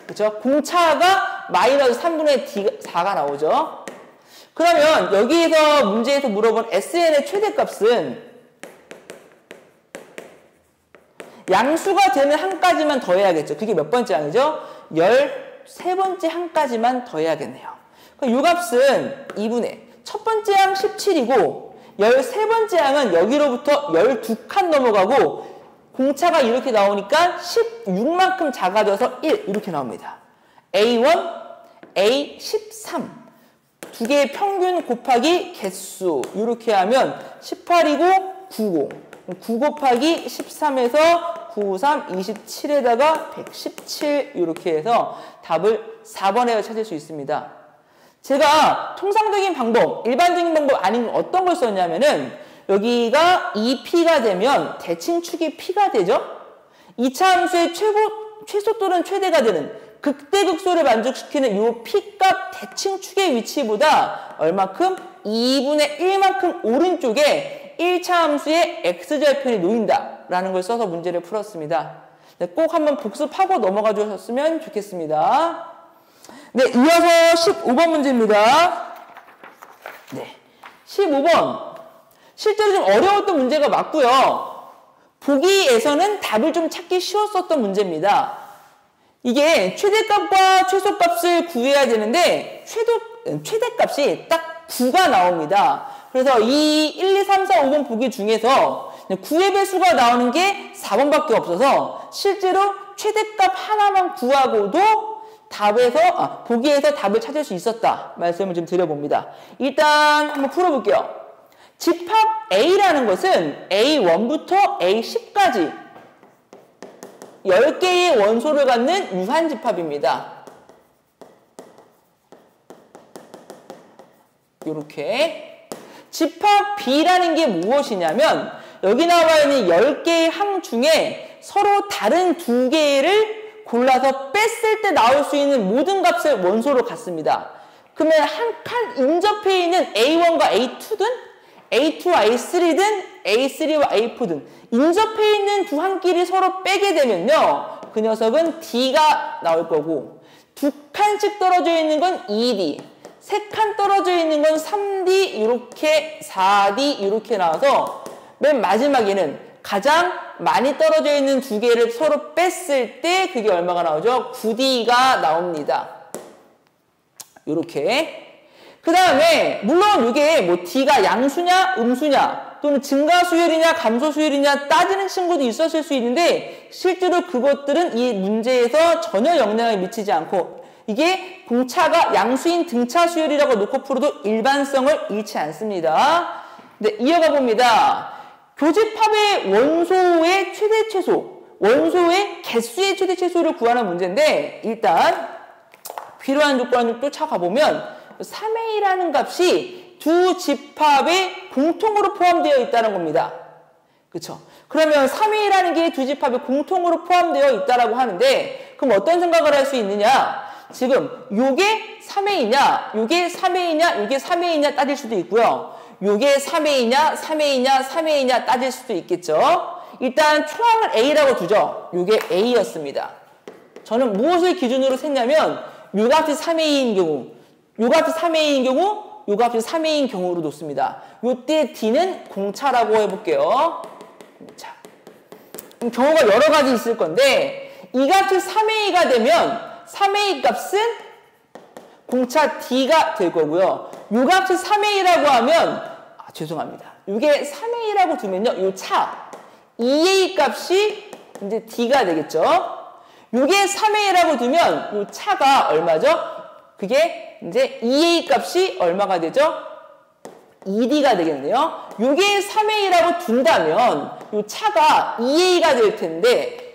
[SPEAKER 1] 그렇죠? 공차가 마이너스 3분의 4가 나오죠. 그러면 여기에서 문제에서 물어본 SN의 최대값은 양수가 되는 항까지만 더해야겠죠. 그게 몇 번째 항이죠? 13번째 항까지만 더해야겠네요. 그럼 이 값은 2분의 첫 번째 항 17이고 13번째 항은 여기로부터 12칸 넘어가고 공차가 이렇게 나오니까 16만큼 작아져서 1 이렇게 나옵니다. A1, A13 두 개의 평균 곱하기 개수 이렇게 하면 18이고 90 9 곱하기 13에서 9, 3, 27에다가 117 이렇게 해서 답을 4번에 찾을 수 있습니다. 제가 통상적인 방법, 일반적인 방법 아닌 건 어떤 걸 썼냐면은 여기가 2P가 되면 대칭축이 P가 되죠? 2차 함수의 최소 또는 최대가 되는 극대극소를 만족시키는 이 P값 대칭축의 위치보다 얼마큼? 2분의 1만큼 오른쪽에 1차 함수의 X절편이 놓인다라는 걸 써서 문제를 풀었습니다. 네, 꼭 한번 복습하고 넘어가 주셨으면 좋겠습니다. 네, 이어서 15번 문제입니다. 네, 15번. 실제로 좀 어려웠던 문제가 맞고요. 보기에서는 답을 좀 찾기 쉬웠었던 문제입니다. 이게 최대값과 최소값을 구해야 되는데 최대값이 딱 9가 나옵니다. 그래서 이 1, 2, 3, 4, 5번 보기 중에서 9의 배수가 나오는 게 4번밖에 없어서 실제로 최대값 하나만 구하고도 보기에서 답을 찾을 수 있었다 말씀을 좀 드려봅니다. 일단 한번 풀어볼게요. 집합 A라는 것은 A1부터 A10까지 10개의 원소를 갖는 유한집합입니다. 이렇게 집합 B라는 게 무엇이냐면 여기 나와 있는 10개의 항 중에 서로 다른 2개를 골라서 뺐을 때 나올 수 있는 모든 값을 원소로 갖습니다. 그러면 한 칸 인접해 있는 A1과 A2든 A2와 A3든 A3와 A4든 인접해 있는 두 항끼리 서로 빼게 되면요. 그 녀석은 D가 나올 거고 2칸씩 떨어져 있는 건 2D 3칸 떨어져 있는 건 3D 이렇게 4D 이렇게 나와서 맨 마지막에는 가장 많이 떨어져 있는 두 개를 서로 뺐을 때 그게 얼마가 나오죠? 9D가 나옵니다. 요렇게. 그 다음에 물론 이게 뭐 D가 양수냐 음수냐 또는 증가수열이냐 감소수열이냐 따지는 친구도 있었을 수 있는데 실제로 그것들은 이 문제에서 전혀 영향을 미치지 않고 이게 공차가 양수인 등차수열이라고 놓고 풀어도 일반성을 잃지 않습니다. 네, 이어가 봅니다. 교집합의 원소의 최대 최소, 원소의 개수의 최대 최소를 구하는 문제인데 일단 필요한 조건을 쫓아가보면 3A라는 값이 두 집합에 공통으로 포함되어 있다는 겁니다. 그렇죠? 그러면 3A라는 게 두 집합에 공통으로 포함되어 있다라고 하는데 그럼 어떤 생각을 할 수 있느냐? 지금 요게 3A냐, 요게 3A냐, 요게 3A냐 따질 수도 있고요. 요게 3A냐, 3A냐, 3A냐 따질 수도 있겠죠. 일단 초항을 A라고 두죠. 요게 A였습니다. 저는 무엇을 기준으로 셌냐면 요 값이 3A인 경우, 요 값이 3A인 경우, 요 값이 3A인 경우로 놓습니다. 요때 D는 공차라고 해볼게요. 자, 경우가 여러 가지 있을 건데 이 값이 3A가 되면 3A 값은 공차 D가 될 거고요. 요 값이 3A라고 하면 죄송합니다. 이게 3A라고 두면요. 요 차 2A 값이 이제 D가 되겠죠. 요게 3A라고 두면 요 차가 얼마죠? 그게 이제 2A 값이 얼마가 되죠? 2D가 되겠네요. 요게 3A라고 둔다면 요 차가 2A가 될 텐데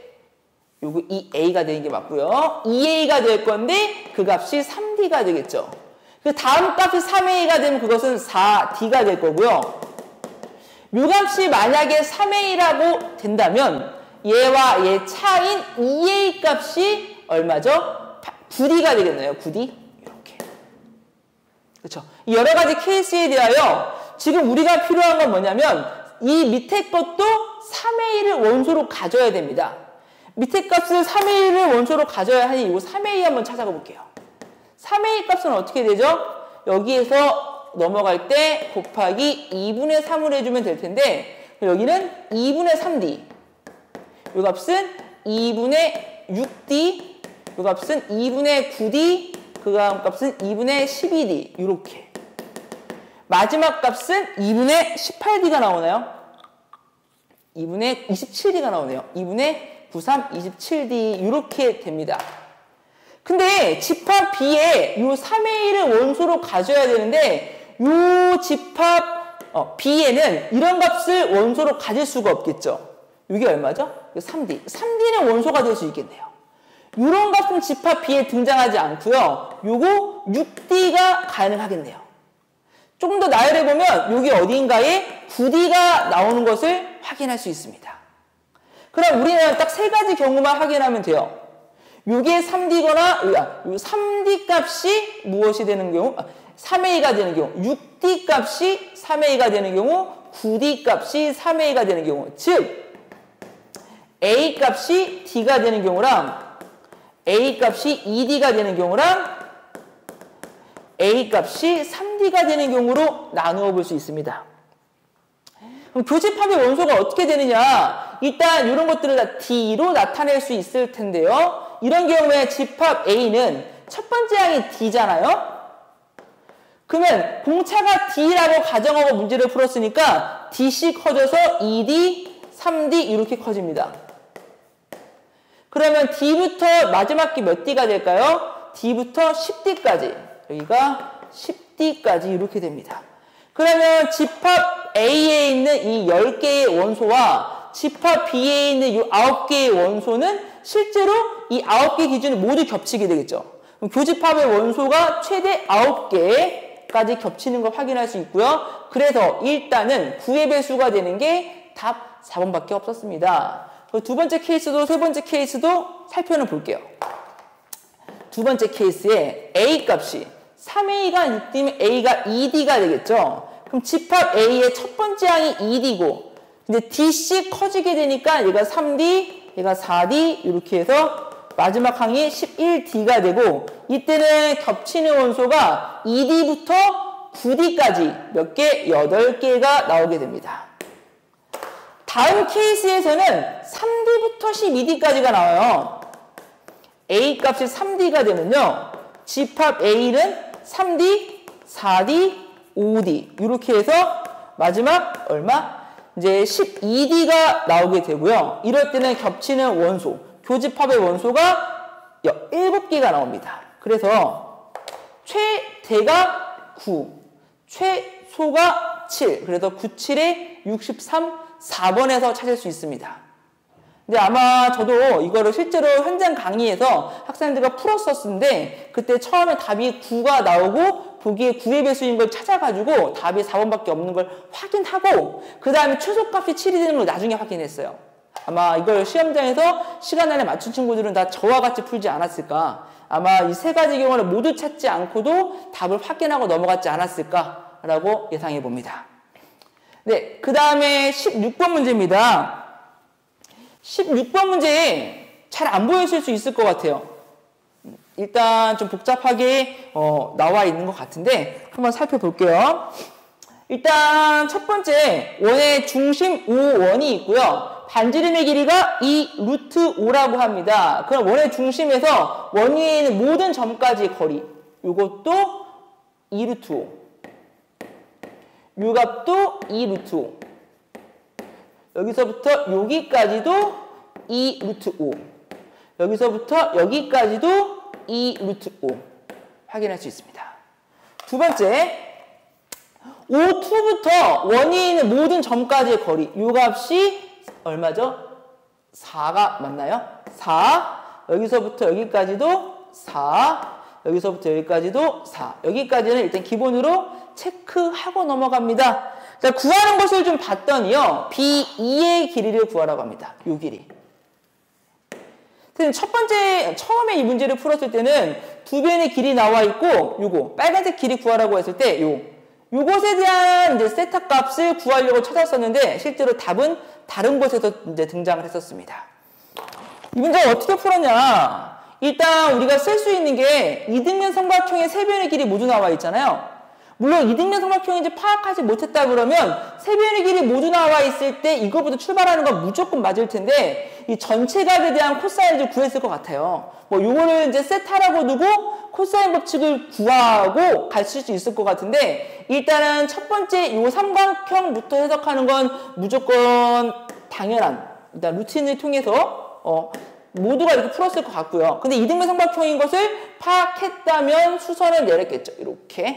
[SPEAKER 1] 요거 2A가 되는 게 맞고요. 2A가 될 건데 그 값이 3D가 되겠죠. 그 다음 값이 3A가 되면 그것은 4D가 될 거고요. 요 값이 만약에 3A라고 된다면 얘와 얘 차인 2A 값이 얼마죠? 9D가 되겠네요. 9D. 이렇게. 그렇죠. 여러 가지 케이스에 대하여 지금 우리가 필요한 건 뭐냐면 이 밑에 것도 3A를 원소로 가져야 됩니다. 밑에 값을 3A를 원소로 가져야 하니 이거 3A 한번 찾아가 볼게요. 3A 값은 어떻게 되죠? 여기에서 넘어갈 때 곱하기 2분의 3을 해주면 될 텐데 여기는 2분의 3D 이 값은 2분의 6D 이 값은 2분의 9D 그 다음 값은 2분의 12D 이렇게 마지막 값은 2분의 18D가 나오나요? 2분의 27D가 나오네요. 2분의 93, 27D 이렇게 됩니다. 근데 집합 B에 요 3A를 원소로 가져야 되는데 요 집합 B에는 이런 값을 원소로 가질 수가 없겠죠. 이게 얼마죠? 3D. 3D는 원소가 될 수 있겠네요. 이런 값은 집합 B에 등장하지 않고요. 요거 6D가 가능하겠네요. 조금 더 나열해보면 여기 어딘가에 9D가 나오는 것을 확인할 수 있습니다. 그럼 우리는 딱 세 가지 경우만 확인하면 돼요. 요게 3D거나 요 3D 값이 무엇이 되는 경우 3A가 되는 경우 6D 값이 3A가 되는 경우 9D 값이 3A가 되는 경우 즉 A 값이 D가 되는 경우랑 A 값이 2D가 되는 경우랑 A 값이 3D가 되는 경우로 나누어 볼 수 있습니다. 그럼 교집합의 원소가 어떻게 되느냐? 일단 이런 것들을 다 D로 나타낼 수 있을 텐데요. 이런 경우에 집합 A는 첫 번째 항이 D잖아요. 그러면 공차가 D라고 가정하고 문제를 풀었으니까 D씩 커져서 2D, 3D 이렇게 커집니다. 그러면 D부터 마지막 게 몇 D가 될까요? D부터 10D까지 여기가 10D까지 이렇게 됩니다. 그러면 집합 A에 있는 이 10개의 원소와 집합 B에 있는 이 9개의 원소는 실제로 이 9개 기준이 모두 겹치게 되겠죠. 그럼 교집합의 원소가 최대 9개까지 겹치는 걸 확인할 수 있고요. 그래서 일단은 9의 배수가 되는 게 답 4번밖에 없었습니다. 두 번째 케이스도 세 번째 케이스도 살펴는 볼게요. 두 번째 케이스에 A 값이 3A가 6D면 A가 2D가 되겠죠. 그럼 집합 A의 첫 번째 항이 2D고 근데 D씩 커지게 되니까 얘가 3D, 얘가 4D 이렇게 해서 마지막 항이 11D가 되고 이때는 겹치는 원소가 2D부터 9D까지 몇 개? 8개가 나오게 됩니다. 다음 케이스에서는 3D부터 12D까지가 나와요. A 값이 3D가 되면요. 집합 A는 3D, 4D, 5D 이렇게 해서 마지막 얼마? 이제 12D가 나오게 되고요. 이럴 때는 겹치는 원소, 교집합의 원소가 7개가 나옵니다. 그래서 최대가 9, 최소가 7. 그래서 9, 7에 63, 4번에서 찾을 수 있습니다. 근데 아마 저도 이거를 실제로 현장 강의에서 학생들과 풀었었는데 그때 처음에 답이 9가 나오고 보기에 9의 배수인 걸 찾아가지고 답이 4번밖에 없는 걸 확인하고 그 다음에 최소값이 7이 되는 걸 나중에 확인했어요. 아마 이걸 시험장에서 시간 안에 맞춘 친구들은 다 저와 같이 풀지 않았을까. 아마 이 세 가지 경우를 모두 찾지 않고도 답을 확인하고 넘어갔지 않았을까라고 예상해 봅니다. 네, 그 다음에 16번 문제입니다. 16번 문제에 잘 안 보이실 수 있을 것 같아요. 일단 좀 복잡하게 나와 있는 것 같은데 한번 살펴볼게요. 일단 첫 번째 원의 중심 5원이 있고요. 반지름의 길이가 2 루트 5라고 합니다. 그럼 원의 중심에서 원 위에 있는 모든 점까지 거리 이것도 2 루트 5. 요 값도 2 루트 5. 여기서부터 여기까지도 2 루트 5. 여기서부터 여기까지도 2 루트 5. 확인할 수 있습니다. 두 번째, O2부터 원위에 있는 모든 점까지의 거리. 요 값이 얼마죠? 4가 맞나요? 4. 여기서부터 여기까지도 4. 여기서부터 여기까지도 4. 여기까지는 일단 기본으로 체크하고 넘어갑니다. 자, 구하는 것을 좀 봤더니요. B2의 길이를 구하라고 합니다. 요 길이. 첫 번째, 처음에 이 문제를 풀었을 때는 두 변의 길이 나와 있고, 요거, 빨간색 길이 구하라고 했을 때, 요것에 대한 이제 세타 값을 구하려고 찾았었는데, 실제로 답은 다른 곳에서 이제 등장을 했었습니다. 이 문제를 어떻게 풀었냐? 일단 우리가 쓸 수 있는 게 이등변 삼각형의 세 변의 길이 모두 나와 있잖아요. 물론 이등변 삼각형인지 파악하지 못했다 그러면 세 변의 길이 모두 나와 있을 때 이거부터 출발하는 건 무조건 맞을 텐데 이 전체 값에 대한 코사인을 구했을 것 같아요. 뭐 요거를 이제 세타라고 두고 코사인 법칙을 구하고 갈 수 있을 것 같은데 일단은 첫 번째 요 삼각형부터 해석하는 건 무조건 당연한 일단 루틴을 통해서 모두가 이렇게 풀었을 것 같고요. 근데 이등변 삼각형인 것을 파악했다면 수선을 내렸겠죠. 이렇게.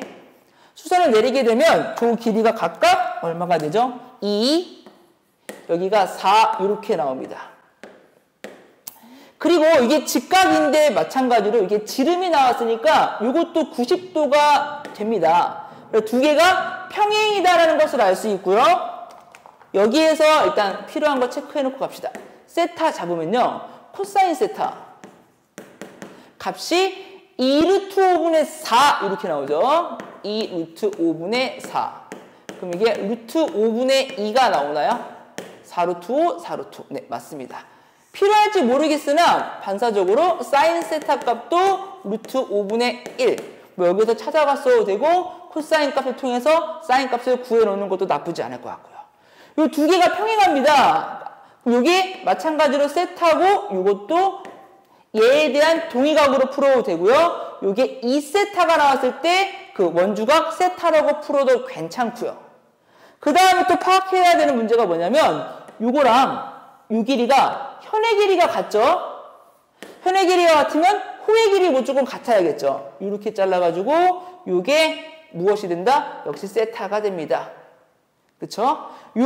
[SPEAKER 1] 수선을 내리게 되면 그 길이가 각각 얼마가 되죠? 2, 여기가 4 이렇게 나옵니다. 그리고 이게 직각인데 마찬가지로 이게 지름이 나왔으니까 이것도 90도가 됩니다. 두 개가 평행이다라는 것을 알 수 있고요. 여기에서 일단 필요한 거 체크해놓고 갑시다. 세타 잡으면요. 코사인 세타 값이 2 루트 5분의 4 이렇게 나오죠. 2 루트 5분의 4. 그럼 이게 루트 5분의 2가 나오나요? 4 루트 5, 4 루트 5. 네, 맞습니다. 필요할지 모르겠으나 반사적으로 사인 세타 값도 루트 5분의 1. 뭐 여기서 찾아갔어도 되고 코사인 값을 통해서 사인 값을 구해놓는 것도 나쁘지 않을 것 같고요. 이 두 개가 평행합니다. 여기 마찬가지로 세타고 이것도 얘에 대한 동의각으로 풀어도 되고요. 요게 2세타가 나왔을 때 그 원주각 세타라고 풀어도 괜찮고요. 그 다음에 또 파악해야 되는 문제가 뭐냐면 요거랑 요 길이가 현의 길이가 같죠? 현의 길이가 같으면 호의 길이 무조건 같아야겠죠. 이렇게 잘라가지고 요게 무엇이 된다? 역시 세타가 됩니다. 그쵸? 요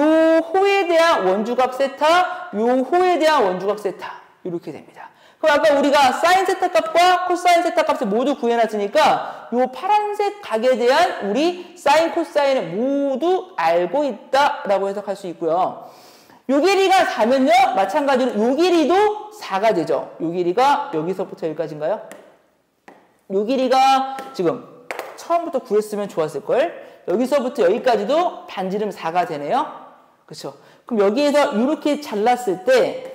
[SPEAKER 1] 호에 대한 원주각 세타, 요 호에 대한 원주각 세타 이렇게 됩니다. 그럼 아까 우리가 사인 세타 값과 코사인 세타 값을 모두 구해놨으니까 요 파란색 각에 대한 우리 사인 코사인을 모두 알고 있다라고 해석할 수 있고요. 요 길이가 4면요 마찬가지로 요 길이도 4가 되죠. 요 길이가 여기서부터 여기까지인가요? 요 길이가 지금 처음부터 구했으면 좋았을걸. 여기서부터 여기까지도 반지름 4가 되네요. 그렇죠? 그럼 여기에서 이렇게 잘랐을 때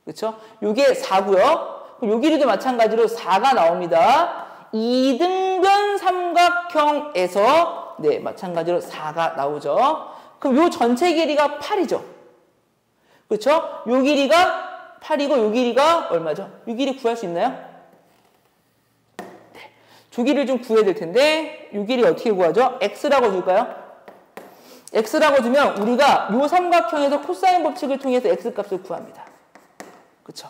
[SPEAKER 1] 그렇죠? 요게 4고요. 그럼 요 길이도 마찬가지로 4가 나옵니다. 이등변 삼각형에서 네, 마찬가지로 4가 나오죠. 그럼 요 전체 길이가 8이죠. 그렇죠? 요 길이가 8이고 요 길이가 얼마죠? 요 길이 구할 수 있나요? 네. 조기를 좀 구해야 될 텐데 요 길이 어떻게 구하죠? x라고 줄까요? x라고 주면 우리가 요 삼각형에서 코사인 법칙을 통해서 x값을 구합니다. 그렇죠?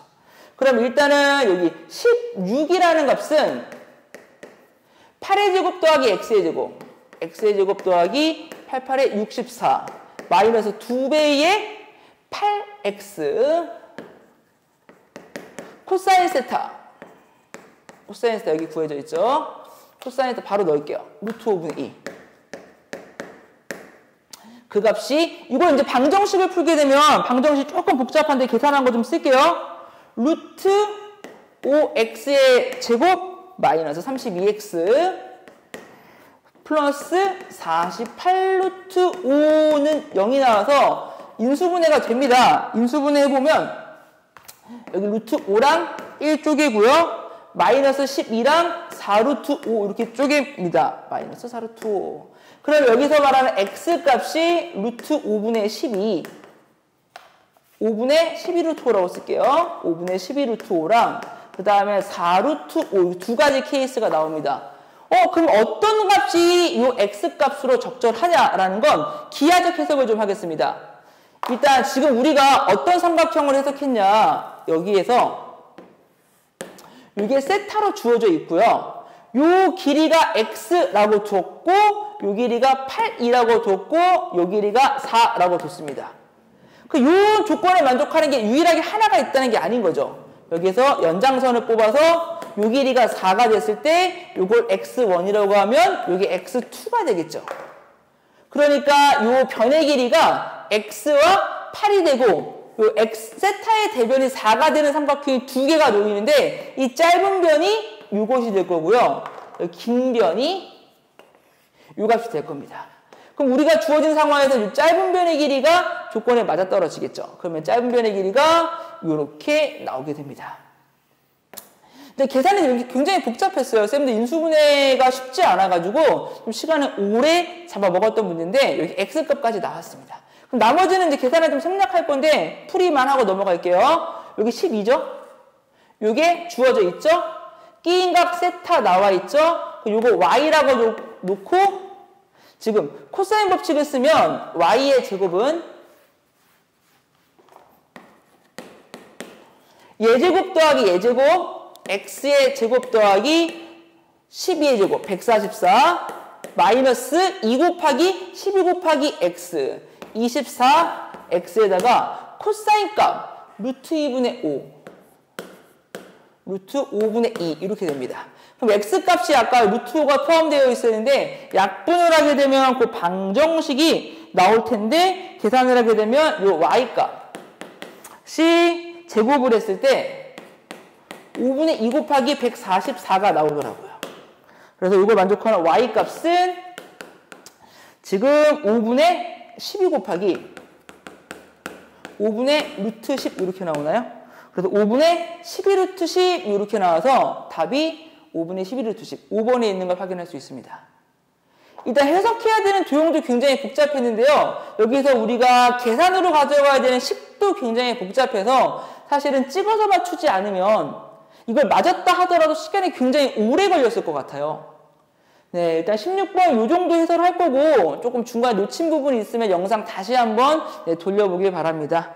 [SPEAKER 1] 그럼 일단은 여기 16이라는 값은 8의 제곱 더하기 x의 제곱, x의 제곱 더하기 88의 64 마이너스 2배의 8x 코사인 세타, 코사인 세타 여기 구해져 있죠? 코사인 세타 바로 넣을게요. 루트 5분의 2. 그 값이, 이걸 이제 방정식을 풀게 되면 방정식 조금 복잡한데 계산한 거 좀 쓸게요. 루트 5x의 제곱 마이너스 32x 플러스 48 루트 5는 0이 나와서 인수분해가 됩니다. 인수분해 해보면 여기 루트 5랑 1 쪼개고요. 마이너스 12랑 4 루트 5 이렇게 쪼갭니다. 마이너스 4 루트 5. 그럼 여기서 말하는 x값이 루트 5분의 12 5분의 12루트 5라고 쓸게요. 5분의 12루트 5랑 그 다음에 4루트 5 두 가지 케이스가 나옵니다. 그럼 어떤 값이 이 x값으로 적절하냐라는 건 기하적 해석을 좀 하겠습니다. 일단 지금 우리가 어떤 삼각형을 해석했냐, 여기에서 이게 세타로 주어져 있고요. 요 길이가 x라고 줬고 요 길이가 8이라고 줬고 요 길이가 4라고 줬습니다. 요 조건에 만족하는 게 유일하게 하나가 있다는 게 아닌 거죠. 여기서 연장선을 뽑아서 요 길이가 4가 됐을 때 요걸 x1이라고 하면 요게 x2가 되겠죠. 그러니까 요 변의 길이가 x와 8이 되고 요 세타의 대변이 4가 되는 삼각형이 두 개가 놓이는데 이 짧은 변이 요것이 될 거고요. 긴 변이 요 값이 될 겁니다. 그럼 우리가 주어진 상황에서 이 짧은 변의 길이가 조건에 맞아떨어지겠죠. 그러면 짧은 변의 길이가 이렇게 나오게 됩니다. 근데 계산이 굉장히 복잡했어요. 쌤도 인수분해가 쉽지 않아가지고 좀 시간을 오래 잡아먹었던 문제인데 여기 x값까지 나왔습니다. 그럼 나머지는 이제 계산을 좀 생략할 건데 풀이만 하고 넘어갈게요. 여기 12죠? 요게 주어져 있죠? 끼인 값 세타 나와 있죠? 요거 y라고 놓고 지금 코사인 법칙을 쓰면 y의 제곱은 예제곱 더하기 예제곱 x의 제곱 더하기 12의 제곱 144 마이너스 2 곱하기 12 곱하기 x 24 x에다가 코사인 값 루트 2분의 5 루트 5분의 2 이렇게 됩니다. 그럼 x값이 아까 루트 5가 포함되어 있었는데 약분을 하게 되면 그 방정식이 나올 텐데 계산을 하게 되면 요 y값이 제곱을 했을 때 5분의 2 곱하기 144가 나오더라고요. 그래서 이걸 만족하는 y값은 지금 5분의 12 곱하기 5분의 루트 10 이렇게 나오나요? 그래서 5분의 12루트 10 이렇게 나와서 답이 5분의 12루트 10, 5번에 있는 걸 확인할 수 있습니다. 일단 해석해야 되는 도형도 굉장히 복잡했는데요. 여기서 우리가 계산으로 가져가야 되는 식도 굉장히 복잡해서 사실은 찍어서 맞추지 않으면 이걸 맞았다 하더라도 시간이 굉장히 오래 걸렸을 것 같아요. 네, 일단 16번 요 정도 해설할 거고 조금 중간에 놓친 부분이 있으면 영상 다시 한번 돌려보길 바랍니다.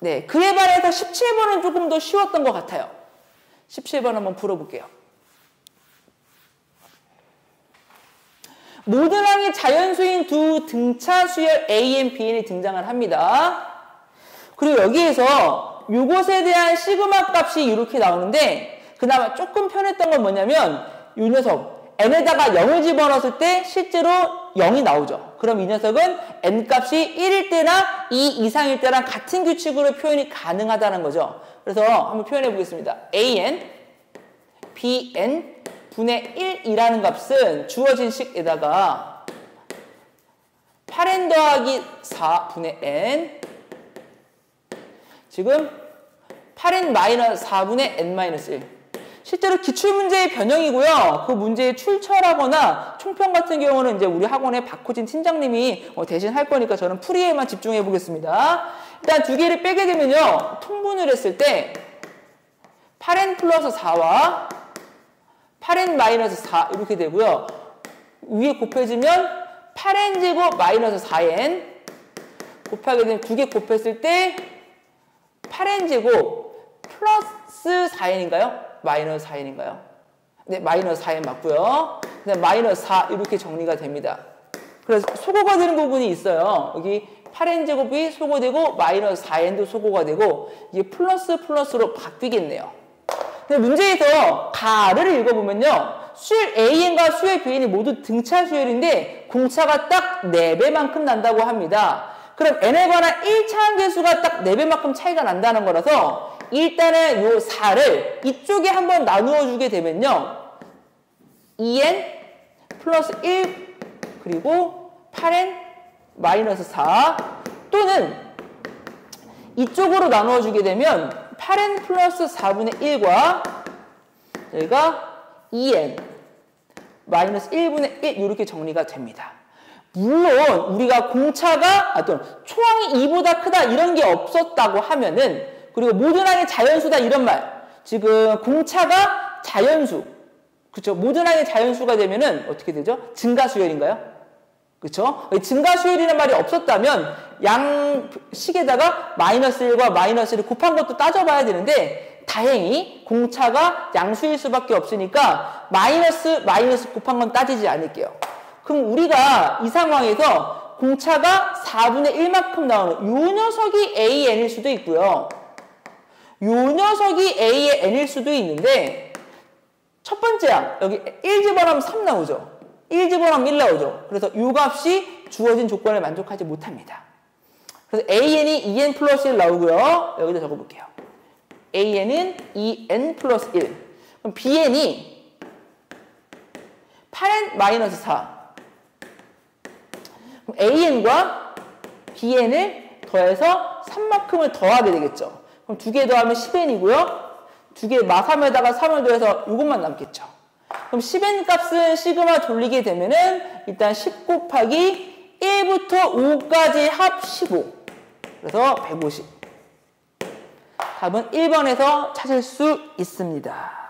[SPEAKER 1] 네, 그에 반해서 17번은 조금 더 쉬웠던 것 같아요. 17번 한번 풀어볼게요. 모든 항이 자연수인 두 등차 수열 AN, BN이 등장을 합니다. 그리고 여기에서 이것에 대한 시그마 값이 이렇게 나오는데 그나마 조금 편했던 건 뭐냐면 이 녀석 n에다가 0을 집어넣었을 때 실제로 0이 나오죠. 그럼 이 녀석은 n값이 1일 때나 2 이상일 때랑 같은 규칙으로 표현이 가능하다는 거죠. 그래서 한번 표현해 보겠습니다. an, bn 분의 1이라는 값은 주어진 식에다가 8n 더하기 4분의 n 지금 8n 마이너스 4분의 n 마이너스 1 실제로 기출문제의 변형이고요. 그 문제의 출처라거나 총평 같은 경우는 이제 우리 학원의 박호진 팀장님이 대신 할 거니까 저는 풀이에만 집중해 보겠습니다. 일단 두 개를 빼게 되면요. 통분을 했을 때 8n 플러스 4와 8n 마이너스 4 이렇게 되고요. 위에 곱해지면 8n 제곱 마이너스 4n 곱하게 되면 두 개 곱했을 때 8n 제곱 플러스 4n인가요? 마이너스 4n인가요? 네, 마이너스 4n 맞고요. 그다음 마이너스 4 이렇게 정리가 됩니다. 그래서 소거가 되는 부분이 있어요. 여기 8n 제곱이 소거되고 마이너스 4n도 소거가 되고 이게 플러스로 바뀌겠네요. 근데 문제에서 가를 읽어보면요. 수열 AN과 수열 BN이 모두 등차 수열인데 공차가 딱 4배만큼 난다고 합니다. 그럼 n에 관한 1차 함계수가 딱 4배만큼 차이가 난다는 거라서 일단은 요 4를 이쪽에 한번 나누어 주게 되면요. 2n 플러스 1 그리고 8n 마이너스 4 또는 이쪽으로 나누어 주게 되면 8n 플러스 4분의 1과 여기가 2n 마이너스 1분의 1 이렇게 정리가 됩니다. 물론 우리가 공차가 또는 초항이 2보다 크다 이런 게 없었다고 하면은 그리고 모든 항이 자연수다 이런 말 지금 공차가 자연수 그렇죠? 모든 항이 자연수가 되면은 어떻게 되죠? 증가수열인가요? 그렇죠? 증가수열이라는 말이 없었다면 양식에다가 마이너스 1과 마이너스 1을 곱한 것도 따져봐야 되는데 다행히 공차가 양수일 수밖에 없으니까 마이너스 곱한 건 따지지 않을게요. 그럼 우리가 이 상황에서 공차가 4분의 1만큼 나오는 요 녀석이 AN일 수도 있고요. 요 녀석이 A의 N일 수도 있는데 첫 번째 항 여기 1 집어넣으면 3 나오죠. 1 집어넣으면 1 나오죠. 그래서 요 값이 주어진 조건을 만족하지 못합니다. 그래서 AN이 2n 플러스 1 나오고요. 여기다 적어볼게요. AN은 2n 플러스 1 그럼 BN이 8n 마이너스 4 그럼 AN과 BN을 더해서 3만큼을 더하게 되겠죠. 그럼 두 개 더하면 10n이고요. 두 개 마삼에다가 3을 더해서 이것만 남겠죠. 그럼 10n 값은 시그마 돌리게 되면은 일단 10 곱하기 1부터 5까지 합 15. 그래서 150. 답은 1번에서 찾을 수 있습니다.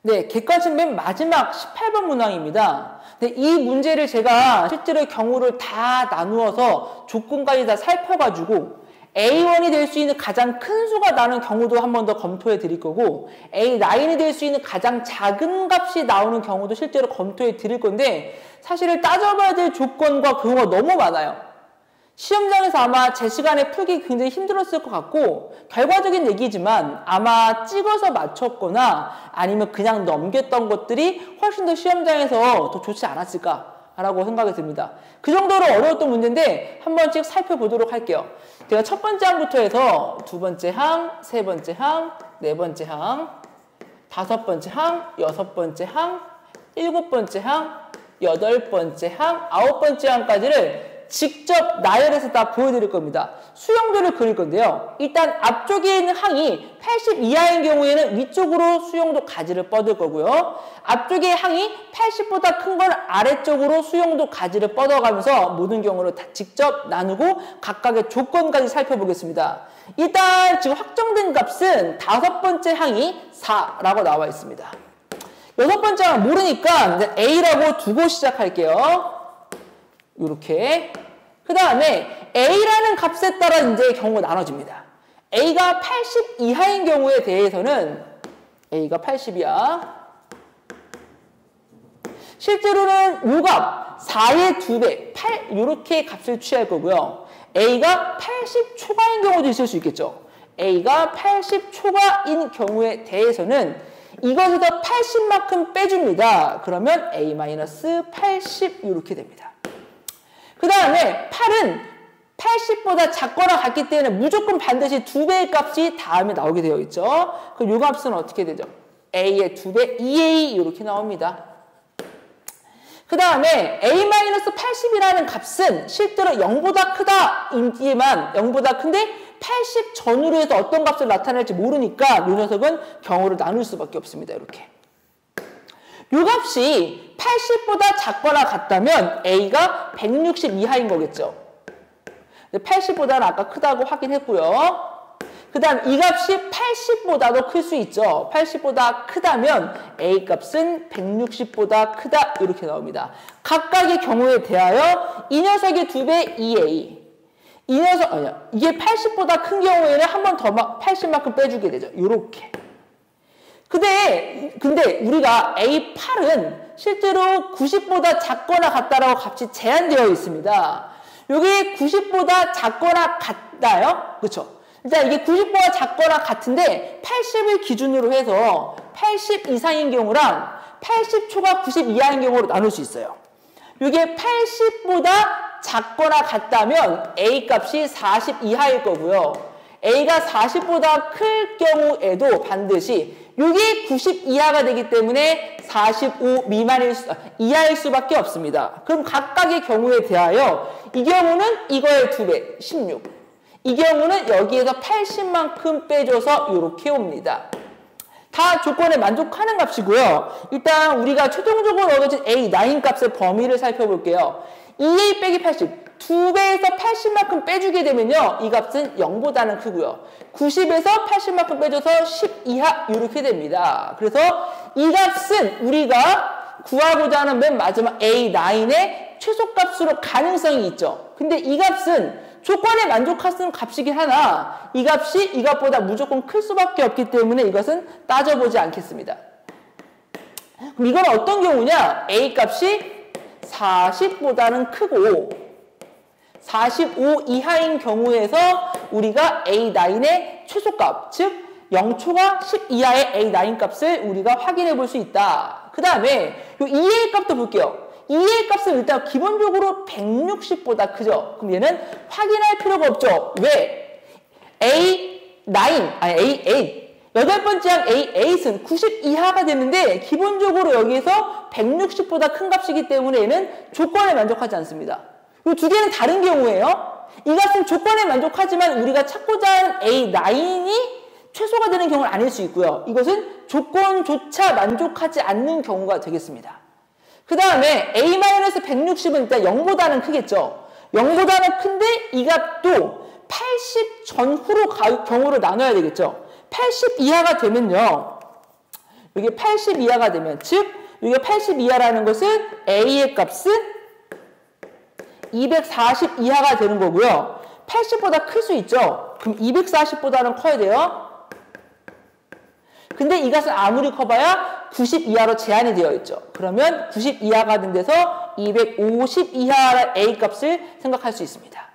[SPEAKER 1] 네, 객관식 맨 마지막 18번 문항입니다. 네, 이 문제를 제가 실제로 경우를 다 나누어서 조건까지 다 살펴가지고 A1이 될 수 있는 가장 큰 수가 나는 경우도 한 번 더 검토해 드릴 거고 A9이 될 수 있는 가장 작은 값이 나오는 경우도 실제로 검토해 드릴 건데 사실은 따져봐야 될 조건과 경우가 너무 많아요. 시험장에서 아마 제 시간에 풀기 굉장히 힘들었을 것 같고 결과적인 얘기지만 아마 찍어서 맞췄거나 아니면 그냥 넘겼던 것들이 훨씬 더 시험장에서 더 좋지 않았을까라고 생각이 듭니다. 그 정도로 어려웠던 문제인데 한 번씩 살펴보도록 할게요. 제가 첫 번째 항부터 해서 두 번째 항, 세 번째 항, 네 번째 항, 다섯 번째 항, 여섯 번째 항, 일곱 번째 항, 여덟 번째 항, 아홉 번째 항까지를 직접 나열해서 다 보여드릴 겁니다. 수용도를 그릴 건데요. 일단 앞쪽에 있는 항이 80 이하인 경우에는 위쪽으로 수용도 가지를 뻗을 거고요. 앞쪽에 항이 80보다 큰 건 아래쪽으로 수용도 가지를 뻗어가면서 모든 경우를 다 직접 나누고 각각의 조건까지 살펴보겠습니다. 일단 지금 확정된 값은 다섯 번째 항이 4라고 나와 있습니다. 여섯 번째 항 모르니까 A라고 두고 시작할게요. 이렇게 그 다음에 A라는 값에 따라 이제 경우가 나눠집니다. A가 80 이하인 경우에 대해서는 A가 80이야. 실제로는 요 값 4의 2배 8 이렇게 값을 취할 거고요. A가 80 초과인 경우도 있을 수 있겠죠. A가 80 초과인 경우에 대해서는 이것에서 80만큼 빼줍니다. 그러면 A-80 이렇게 됩니다. 그 다음에 8은 80보다 작거나 같기 때문에 무조건 반드시 2배의 값이 다음에 나오게 되어 있죠. 그럼 이 값은 어떻게 되죠? A의 2배 2A 이렇게 나옵니다. 그 다음에 A-80이라는 값은 실제로 0보다 크다 인지만 0보다 큰데 80 전후로 해서 어떤 값을 나타낼지 모르니까 이 녀석은 경우를 나눌 수밖에 없습니다. 이렇게. 이 값이 80보다 작거나 같다면 A가 160 이하인 거겠죠. 80보다는 아까 크다고 확인했고요. 그 다음 이 값이 80보다도 클 수 있죠. 80보다 크다면 A 값은 160보다 크다 이렇게 나옵니다. 각각의 경우에 대하여 이 녀석의 2배 2A 이 녀석 아니야 이게 80보다 큰 경우에는 한 번 더 80만큼 빼주게 되죠. 이렇게. 근데 우리가 A8은 실제로 90보다 작거나 같다라고 값이 제한되어 있습니다. 여기 90보다 작거나 같나요? 그렇죠? 일단 이게 90보다 작거나 같은데 80을 기준으로 해서 80 이상인 경우랑 80초가 90 이하인 경우로 나눌 수 있어요. 이게 80보다 작거나 같다면 A 값이 40 이하일 거고요. A가 40보다 클 경우에도 반드시 이게 90 이하가 되기 때문에 45 이하일 수밖에 없습니다. 그럼 각각의 경우에 대하여 이 경우는 이거의 2배, 16. 이 경우는 여기에서 80만큼 빼줘서 이렇게 옵니다. 다 조건에 만족하는 값이고요. 일단 우리가 최종적으로 얻어진 A9 값의 범위를 살펴볼게요. 2A 빼기 80, 2배에서 80만큼 빼주게 되면요. 이 값은 0보다는 크고요. 90에서 80만큼 빼줘서 10 이하 이렇게 됩니다. 그래서 이 값은 우리가 구하고자 하는 맨 마지막 A9의 최소값으로 가능성이 있죠. 근데 이 값은 조건에 만족하는 값이긴 하나 이 값이 이것보다 무조건 클 수밖에 없기 때문에 이것은 따져보지 않겠습니다. 그럼 이건 어떤 경우냐? A 값이 40보다는 크고 45 이하인 경우에서 우리가 A9의 최소값, 즉 0초가 10 이하의 A9 값을 우리가 확인해 볼 수 있다. 그 다음에 이 EA 값도 볼게요. EA 값은 일단 기본적으로 160보다 크죠. 그럼 얘는 확인할 필요가 없죠. 왜? A8, 여덟 번째 항 A8은 90 이하가 되는데 기본적으로 여기에서 160보다 큰 값이기 때문에 얘는 조건에 만족하지 않습니다. 이 두 개는 다른 경우예요. 이 값은 조건에 만족하지만 우리가 찾고자 하는 A9이 최소가 되는 경우는 아닐 수 있고요. 이것은 조건조차 만족하지 않는 경우가 되겠습니다. 그 다음에 A-160은 일단 0보다는 크겠죠. 0보다는 큰데 이 값도 80 전후로 경우를 나눠야 되겠죠. 80 이하가 되면요. 이게 80 이하가 되면 즉 이게 80 이하라는 것은 A의 값은 240 이하가 되는 거고요. 80보다 클 수 있죠. 그럼 240보다는 커야 돼요. 근데 이 값은 아무리 커봐야 90 이하로 제한이 되어 있죠. 그러면 90 이하가 된 데서 250 이하의 A 값을 생각할 수 있습니다.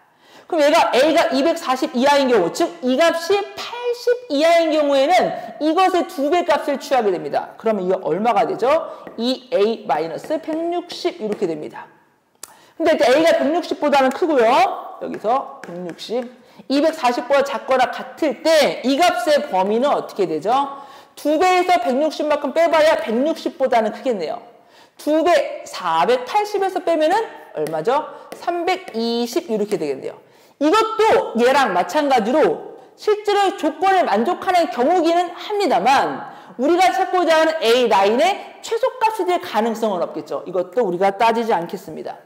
[SPEAKER 1] 그럼 얘가 A가 240 이하인 경우, 즉 이 값이 80 이하인 경우에는 이것의 2배 값을 취하게 됩니다. 그러면 이게 얼마가 되죠? 2A-160 이렇게 됩니다. 근데 일단 A가 160보다는 크고요. 여기서 160, 240보다 작거나 같을 때 이 값의 범위는 어떻게 되죠? 2배에서 160만큼 빼봐야 160보다는 크겠네요. 2배, 480에서 빼면은 얼마죠? 320 이렇게 되겠네요. 이것도 얘랑 마찬가지로 실제로 조건을 만족하는 경우기는 합니다만 우리가 찾고자 하는 A9의 최소값이 될 가능성은 없겠죠. 이것도 우리가 따지지 않겠습니다.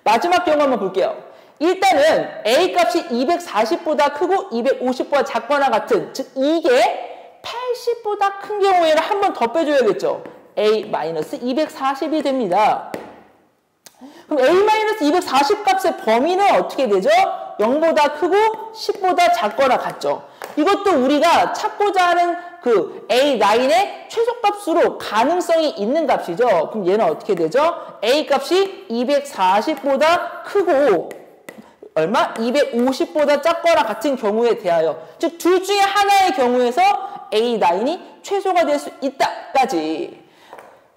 [SPEAKER 1] 마지막 경우 한번 볼게요. 일단은 A 값이 240보다 크고 250보다 작거나 같은, 즉 이게 80보다 큰 경우에는 한 번 더 빼줘야겠죠. A-240이 됩니다. 그럼 A-240 값의 범위는 어떻게 되죠? 0보다 크고 10보다 작거나 같죠. 이것도 우리가 찾고자 하는 그 A9의 최소값으로 가능성이 있는 값이죠. 그럼 얘는 어떻게 되죠? A 값이 240보다 크고 얼마? 250보다 작거나 같은 경우에 대하여, 즉 둘 중에 하나의 경우에서 A9이 최소가 될 수 있다까지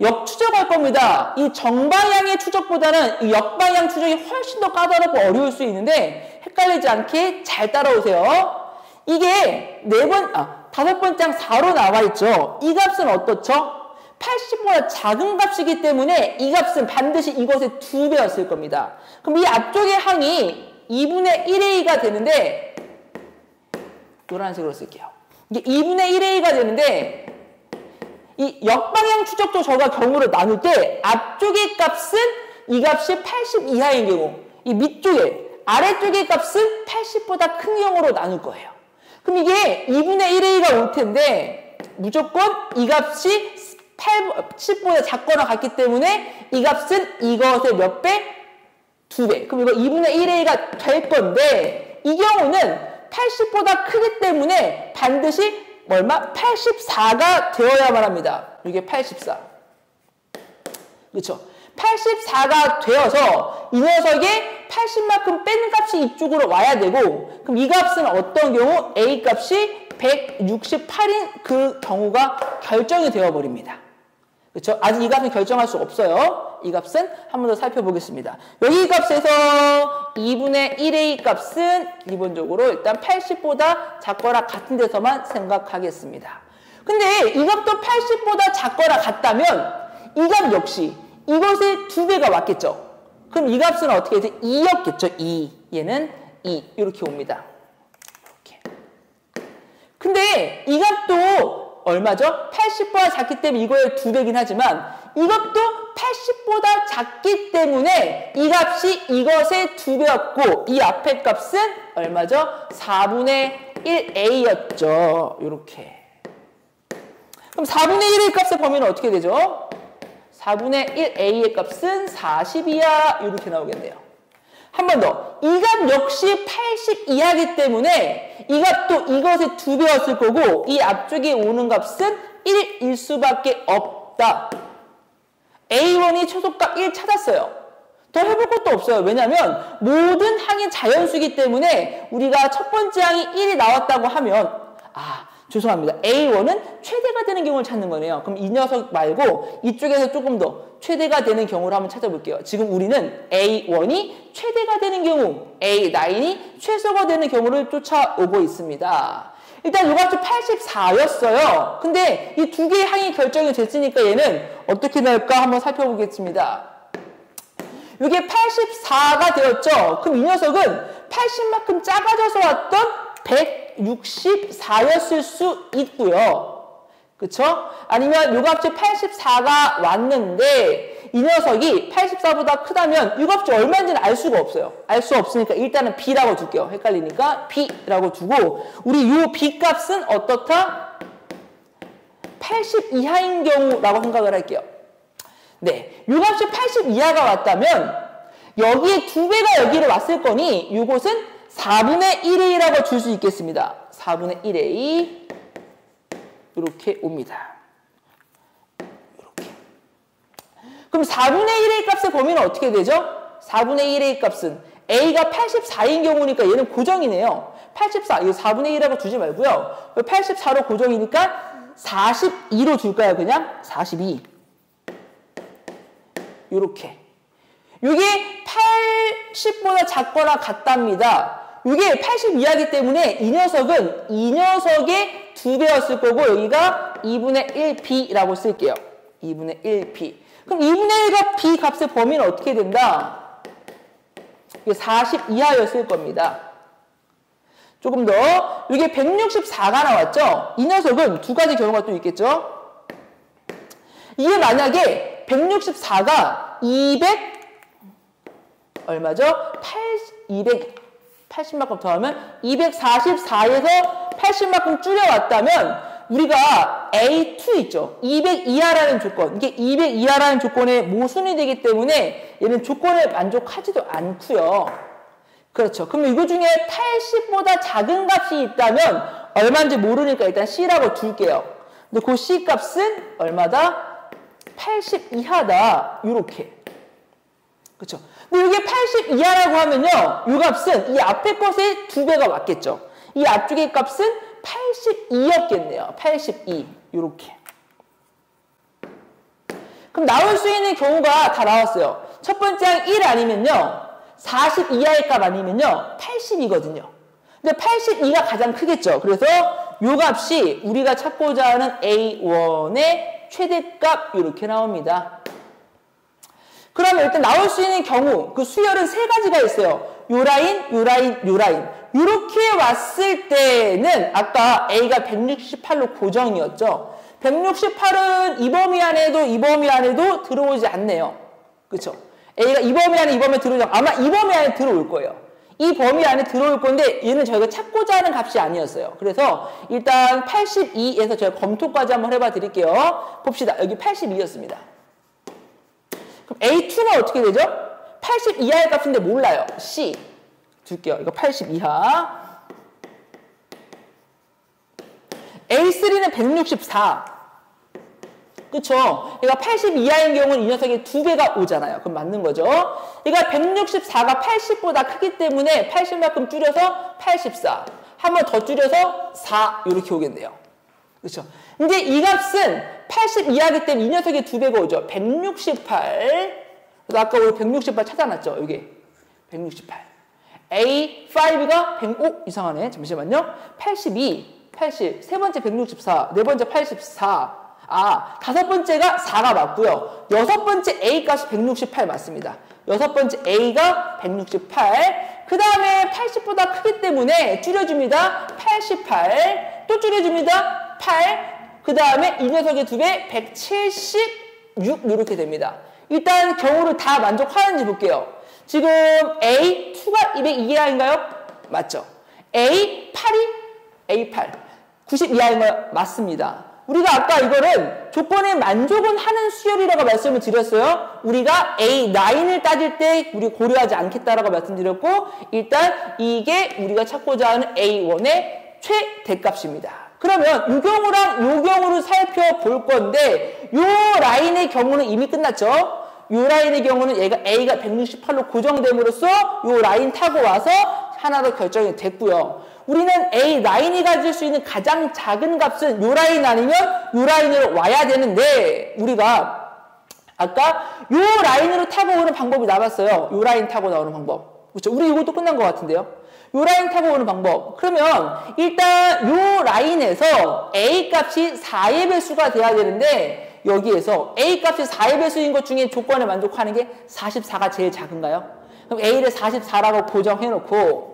[SPEAKER 1] 역추적할 겁니다. 이 정방향의 추적보다는 이 역방향 추적이 훨씬 더 까다롭고 어려울 수 있는데 헷갈리지 않게 잘 따라오세요. 이게 다섯 번째 항 4로 나와 있죠. 이 값은 어떻죠? 80보다 작은 값이기 때문에 이 값은 반드시 이것의 2배였을 겁니다. 그럼 이 앞쪽의 항이 2분의 1a가 되는데 노란색으로 쓸게요. 이게 2분의 1a가 되는데 이 역방향 추적도 저가 경우를 나눌 때 앞쪽의 값은 이 값이 80 이하인 경우 이 밑쪽에 아래쪽의 값은 80보다 큰 경우로 나눌 거예요. 그럼 이게 2분의 1a가 올 텐데 무조건 이 값이 80보다 작거나 같기 때문에 이 값은 이것의 몇 배? 2배. 그럼 이거 2분의 1a가 될 건데 이 경우는 80보다 크기 때문에 반드시 얼마? 84가 되어야만 합니다. 이게 84. 그렇죠? 84가 되어서 이 녀석의 80만큼 뺀 값이 이쪽으로 와야 되고 그럼 이 값은 어떤 경우? A 값이 168인 그 경우가 결정이 되어버립니다. 그렇죠? 아직 이 값은 결정할 수 없어요. 이 값은 한 번 더 살펴보겠습니다. 여기 값에서 2분의 1a 값은 기본적으로 일단 80보다 작거나 같은 데서만 생각하겠습니다. 근데 이 값도 80보다 작거나 같다면 이 값 역시 이것의 2배가 왔겠죠. 그럼 이 값은 어떻게 되지? 2였겠죠. 2. 얘는 2. 이렇게 옵니다. 이렇게. 근데 이 값도 얼마죠? 80보다 작기 때문에 이거의 2배긴 하지만 이것도 80보다 작기 때문에 이 값이 이것의 2배였고 이 앞에 값은 얼마죠? 4분의 1a였죠. 이렇게. 그럼 4분의 1의 값의 범위는 어떻게 되죠? 4분의 1a의 값은 40이야. 이렇게 나오겠네요. 한 번 더. 이 값 역시 80 이하이기 때문에 이 값도 이것의 2배였을 거고 이 앞쪽에 오는 값은 1일 수밖에 없다. A1이 최소값 1 찾았어요. 더 해볼 것도 없어요. 왜냐하면 모든 항이 자연수이기 때문에 우리가 첫 번째 항이 1이 나왔다고 하면 죄송합니다. A1은 최대가 되는 경우를 찾는 거네요. 그럼 이 녀석 말고 이쪽에서 조금 더 최대가 되는 경우를 한번 찾아볼게요. 지금 우리는 A1이 최대가 되는 경우, A9이 최소가 되는 경우를 쫓아오고 있습니다. 일단 이 값이 84였어요. 근데 이 두 개의 항이 결정이 됐으니까 얘는 어떻게 나올까 한번 살펴보겠습니다. 이게 84가 되었죠. 그럼 이 녀석은 80만큼 작아져서 왔던 164였을 수 있고요. 그쵸? 아니면 요 값이 84가 왔는데 이 녀석이 84보다 크다면 이 값이 얼마인지는 알 수가 없어요. 알 수 없으니까 일단은 B라고 둘게요. 헷갈리니까 B라고 두고 우리 요 B 값은 어떻다? 80 이하인 경우라고 생각을 할게요. 네, 요 값이 80 이하가 왔다면 여기에 2배가 여기를 왔을 거니 요것은 4분의 1a라고 줄 수 있겠습니다. 4분의 1a 이렇게 옵니다. 이렇게. 그럼 4분의 1a 값의 범위는 어떻게 되죠? 4분의 1a 값은 a가 84인 경우니까 얘는 고정이네요. 84, 이거 4분의 1이라고 두지 말고요. 84로 고정이니까 42로 줄까요? 그냥 42. 이렇게. 이게 80보다 작거나 같답니다. 이게 80 이하이기 때문에 이 녀석은 이 녀석의 2배였을 거고 여기가 2분의 1b라고 쓸게요. 2분의 1b. 그럼 2분의 1과 b 값의 범위는 어떻게 된다? 이게 40 이하였을 겁니다. 조금 더. 이게 164가 나왔죠? 이 녀석은 두 가지 경우가 또 있겠죠? 이게 만약에 164가 200 얼마죠? 280만큼 더하면 244에서 80만큼 줄여왔다면 우리가 A2 있죠? 200 이하라는 조건. 이게 200 이하라는 조건의 모순이 되기 때문에 얘는 조건을 만족하지도 않고요. 그렇죠. 그럼 이거 중에 80보다 작은 값이 있다면 얼마인지 모르니까 일단 C라고 둘게요. 근데 그 C 값은 얼마다? 80 이하다. 이렇게. 그렇죠. 근데 이게 80 이하라고 하면요. 이 값은 이 앞에 것의 2배가 맞겠죠. 이 앞쪽의 값은 82였겠네요. 82. 이렇게. 그럼 나올 수 있는 경우가 다 나왔어요. 첫 번째 항 1 아니면요. 40 이하의 값 아니면요. 80이거든요. 근데 82가 가장 크겠죠. 그래서 이 값이 우리가 찾고자 하는 A1의 최대값 이렇게 나옵니다. 그러면 일단 나올 수 있는 경우 그 수열은 세 가지가 있어요. 요 라인, 요 라인, 요 라인. 이렇게 왔을 때는 아까 A가 168로 고정이었죠. 168은 이 범위 안에도 들어오지 않네요. 그렇죠? A가 이 범위 안에 들어오지 않고 아마 이 범위 안에 들어올 거예요. 이 범위 안에 들어올 건데 얘는 저희가 찾고자 하는 값이 아니었어요. 그래서 일단 82에서 제가 검토까지 한번 해봐 드릴게요. 봅시다. 여기 82였습니다. 그럼 A2가 어떻게 되죠? 80 이하의 값인데 몰라요. C 줄게요. 이거 80 이하. A3는 164. 그쵸? 얘가 80 이하인 경우는 이 녀석의 2배가 오잖아요. 그럼 맞는 거죠. 얘가 164가 80보다 크기 때문에 80만큼 줄여서 84. 한 번 더 줄여서 4 이렇게 오겠네요. 그렇죠? 이제 이 값은 80 이하이기 때문에 이 녀석의 2배가 오죠. 168. 그래서 아까 우리 168 찾아놨죠. 여기 168. A5가 105 이상하네. 잠시만요. 82, 80, 세 번째 164, 네 번째 84. 아, 다섯 번째가 4가 맞고요. 여섯 번째 A 값이 168 맞습니다. 여섯 번째 A가 168. 그 다음에 80보다 크기 때문에 줄여줍니다. 88. 또 줄여줍니다. 8. 그 다음에 이 녀석의 2배 176 이렇게 됩니다. 일단 경우를 다 만족하는지 볼게요. 지금 A2가 202 이하인가요? 맞죠? A8이 A8 90 이하인가요? 맞습니다. 우리가 아까 이거는 조건에 만족은 하는 수열이라고 말씀을 드렸어요. 우리가 A9을 따질 때 우리 고려하지 않겠다라고 말씀드렸고 일단 이게 우리가 찾고자 하는 A1의 최대값입니다. 그러면 이 경우랑 이 경우를 살펴볼 건데 이 라인의 경우는 이미 끝났죠. 이 라인의 경우는 얘가 A가 168로 고정됨으로써 이 라인 타고 와서 하나 더 결정이 됐고요. 우리는 A9이 가질 수 있는 가장 작은 값은 이 라인 아니면 이 라인으로 와야 되는데 우리가 아까 이 라인으로 타고 오는 방법이 나왔어요. 이 라인 타고 나오는 방법. 그렇죠? 우리 이것도 끝난 것 같은데요. 이 라인 타고 오는 방법. 그러면 일단 이 라인에서 A 값이 4의 배수가 돼야 되는데 여기에서 A 값이 4의 배수인 것 중에 조건에 만족하는 게 44가 제일 작은가요? 그럼 A를 44라고 고정해놓고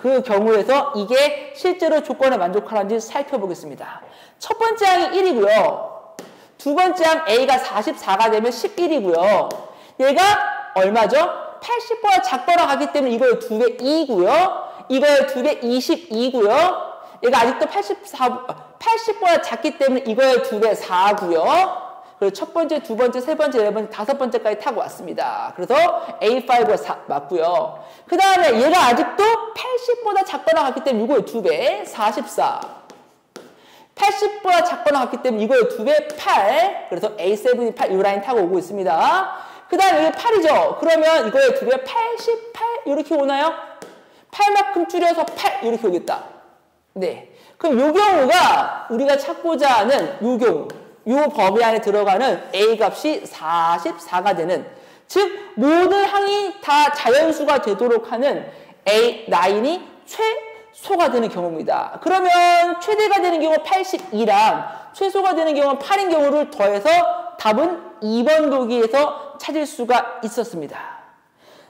[SPEAKER 1] 그 경우에서 이게 실제로 조건에 만족하는지 살펴보겠습니다. 첫 번째 항이 1이고요. 두 번째 항 A가 44가 되면 11이고요. 얘가 얼마죠? 80보다 작거나 가기 때문에 이거의 2배 2고요. 이거의 2배 22고요. 얘가 아직도 80보다 작기 때문에 이거의 2배 4고요. 그리고 첫 번째, 두 번째, 세 번째, 네 번째, 다섯 번째까지 타고 왔습니다. 그래서 A5가 4 맞고요. 그 다음에 얘가 아직도 80보다 작거나 같기 때문에 이거의 2배 44. 80보다 작거나 같기 때문에 이거의 2배 8. 그래서 A7이 8, 이 라인 타고 오고 있습니다. 그 다음에 여기 8이죠. 그러면 이거의 2배 88 이렇게 오나요? 8만큼 줄여서 8 이렇게 오겠다. 네. 그럼 이 경우가 우리가 찾고자 하는 이 경우. 이 범위 안에 들어가는 A 값이 44가 되는 즉 모든 항이 다 자연수가 되도록 하는 A9이 최소가 되는 경우입니다. 그러면 최대가 되는 경우 82랑 최소가 되는 경우 8인 경우를 더해서 답은 2번 보기에서 찾을 수가 있었습니다.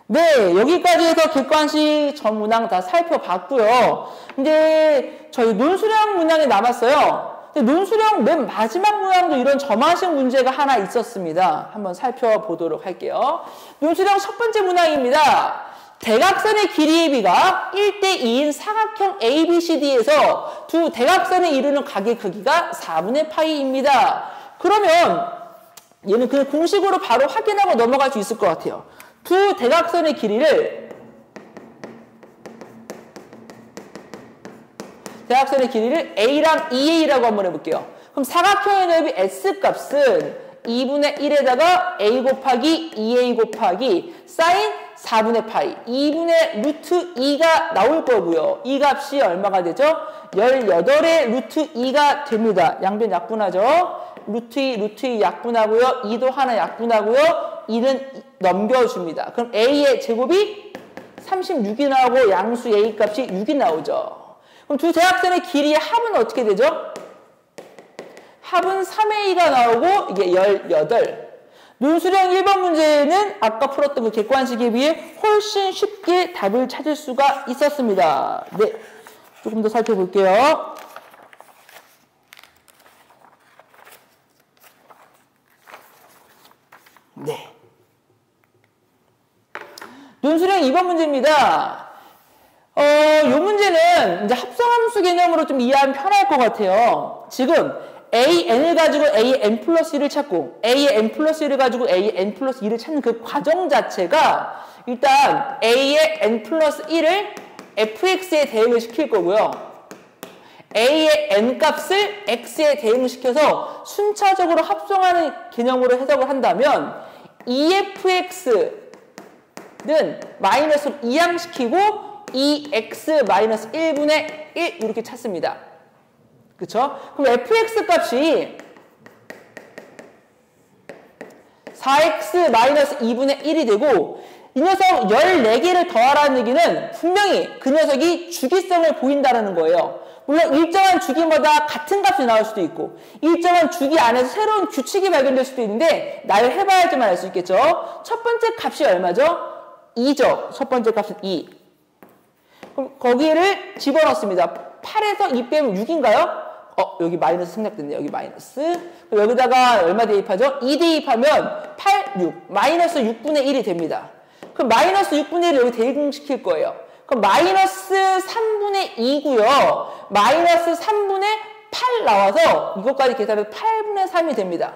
[SPEAKER 1] 네, 여기까지 해서 객관식 전 문항 다 살펴봤고요. 이제 저희 논술형 문항이 남았어요. 논술형 맨 마지막 문항도 이런 점화식 문제가 하나 있었습니다. 한번 살펴보도록 할게요. 논술형 첫 번째 문항입니다. 대각선의 길이의 비가 1대2인 사각형 ABCD에서 두 대각선을 이루는 각의 크기가 4분의 파이입니다. 그러면 얘는 그냥 공식으로 바로 확인하고 넘어갈 수 있을 것 같아요. 두 대각선의 길이를 대각선의 길이를 A랑 2A라고 한번 해볼게요. 그럼 사각형의 넓이 S값은 2분의 1에다가 A 곱하기 2A 곱하기 사인 4분의 파이 2분의 루트 2가 나올 거고요. 이 값이 얼마가 되죠? 18의 루트 2가 됩니다. 양변 약분하죠. 루트 2 약분하고요. 2도 하나 약분하고요. 2는 넘겨줍니다. 그럼 A의 제곱이 36이 나오고 양수 A 값이 6이 나오죠. 그럼 두 대각선의 길이의 합은 어떻게 되죠? 합은 3의 2가 나오고 이게 18. 논술형 1번 문제는 아까 풀었던 그 객관식에 비해 훨씬 쉽게 답을 찾을 수가 있었습니다. 네, 조금 더 살펴볼게요. 네. 논술형 2번 문제입니다. 이 문제는 이제 합성함수 개념으로 좀 이해하면 편할 것 같아요. 지금 AN을 가지고 AN 플러스 1을 찾고 A의 N 플러스 1을 가지고 AN 플러스 2를 찾는 그 과정 자체가 일단 A의 N 플러스 1을 fx에 대응을 시킬 거고요. A의 N 값을 x에 대응을 시켜서 순차적으로 합성하는 개념으로 해석을 한다면 EFX는 마이너스로 이항시키고 EX 마이너스 1분의 1 이렇게 찾습니다. 그쵸? 그럼 fx 값이 4x 마이너스 2분의 1이 되고 이 녀석 14개를 더하라는 얘기는 분명히 그 녀석이 주기성을 보인다는 거예요. 물론 일정한 주기마다 같은 값이 나올 수도 있고 일정한 주기 안에서 새로운 규칙이 발견될 수도 있는데 나열해봐야지만 알 수 있겠죠. 첫 번째 값이 얼마죠? 2죠. 첫 번째 값은 2. 그럼 거기를 집어넣습니다. 8에서 2 빼면 6인가요? 여기 마이너스 생략됐네요. 여기 마이너스. 그럼 여기다가 얼마 대입하죠? 2 대입하면 8, 6. 마이너스 6분의 1이 됩니다. 그럼 마이너스 6분의 1을 여기 대입시킬 거예요. 그럼 마이너스 3분의 2고요. 마이너스 3분의 8 나와서 이것까지 계산해서 8분의 3이 됩니다.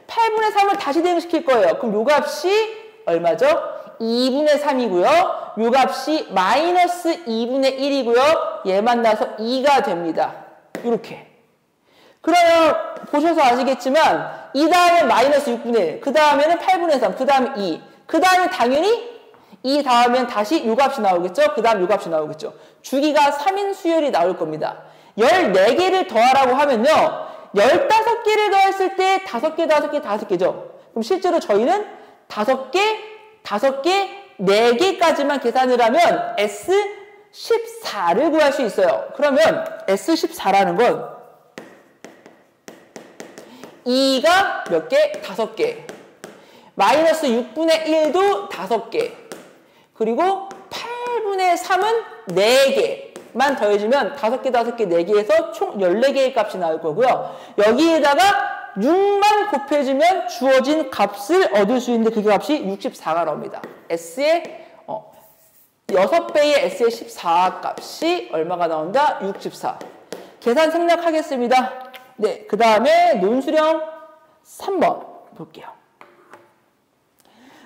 [SPEAKER 1] 8분의 3을 다시 대응시킬 거예요. 그럼 요 값이 얼마죠? 2분의 3이고요. 요 값이 마이너스 2분의 1이고요. 얘만 나서 2가 됩니다. 이렇게. 그러면 보셔서 아시겠지만 이 다음에 마이너스 6분의 1, 그 다음에는 8분의 3, 그 다음에 2, 그 다음에 당연히 이 다음엔 다시 요 값이 나오겠죠? 그 다음 요 값이 나오겠죠? 주기가 3인 수열이 나올 겁니다. 14개를 더하라고 하면요. 15개를 더했을 때 5개, 5개, 5개죠. 그럼 실제로 저희는 5개, 5개, 4개까지만 계산을 하면 S14를 구할 수 있어요. 그러면 S14라는 건 2가 몇 개? 5개. 마이너스 6분의 1도 5개. 그리고 8분의 3은 4개만 더해주면 5개, 5개, 4개에서 총 14개의 값이 나올 거고요. 여기에다가 6만 곱해주면 주어진 값을 얻을 수 있는데 그 값이 64가 나옵니다. S의 6배의 S의 14 값이 얼마가 나온다? 64. 계산 생략하겠습니다. 네, 그 다음에 논술형 3번 볼게요.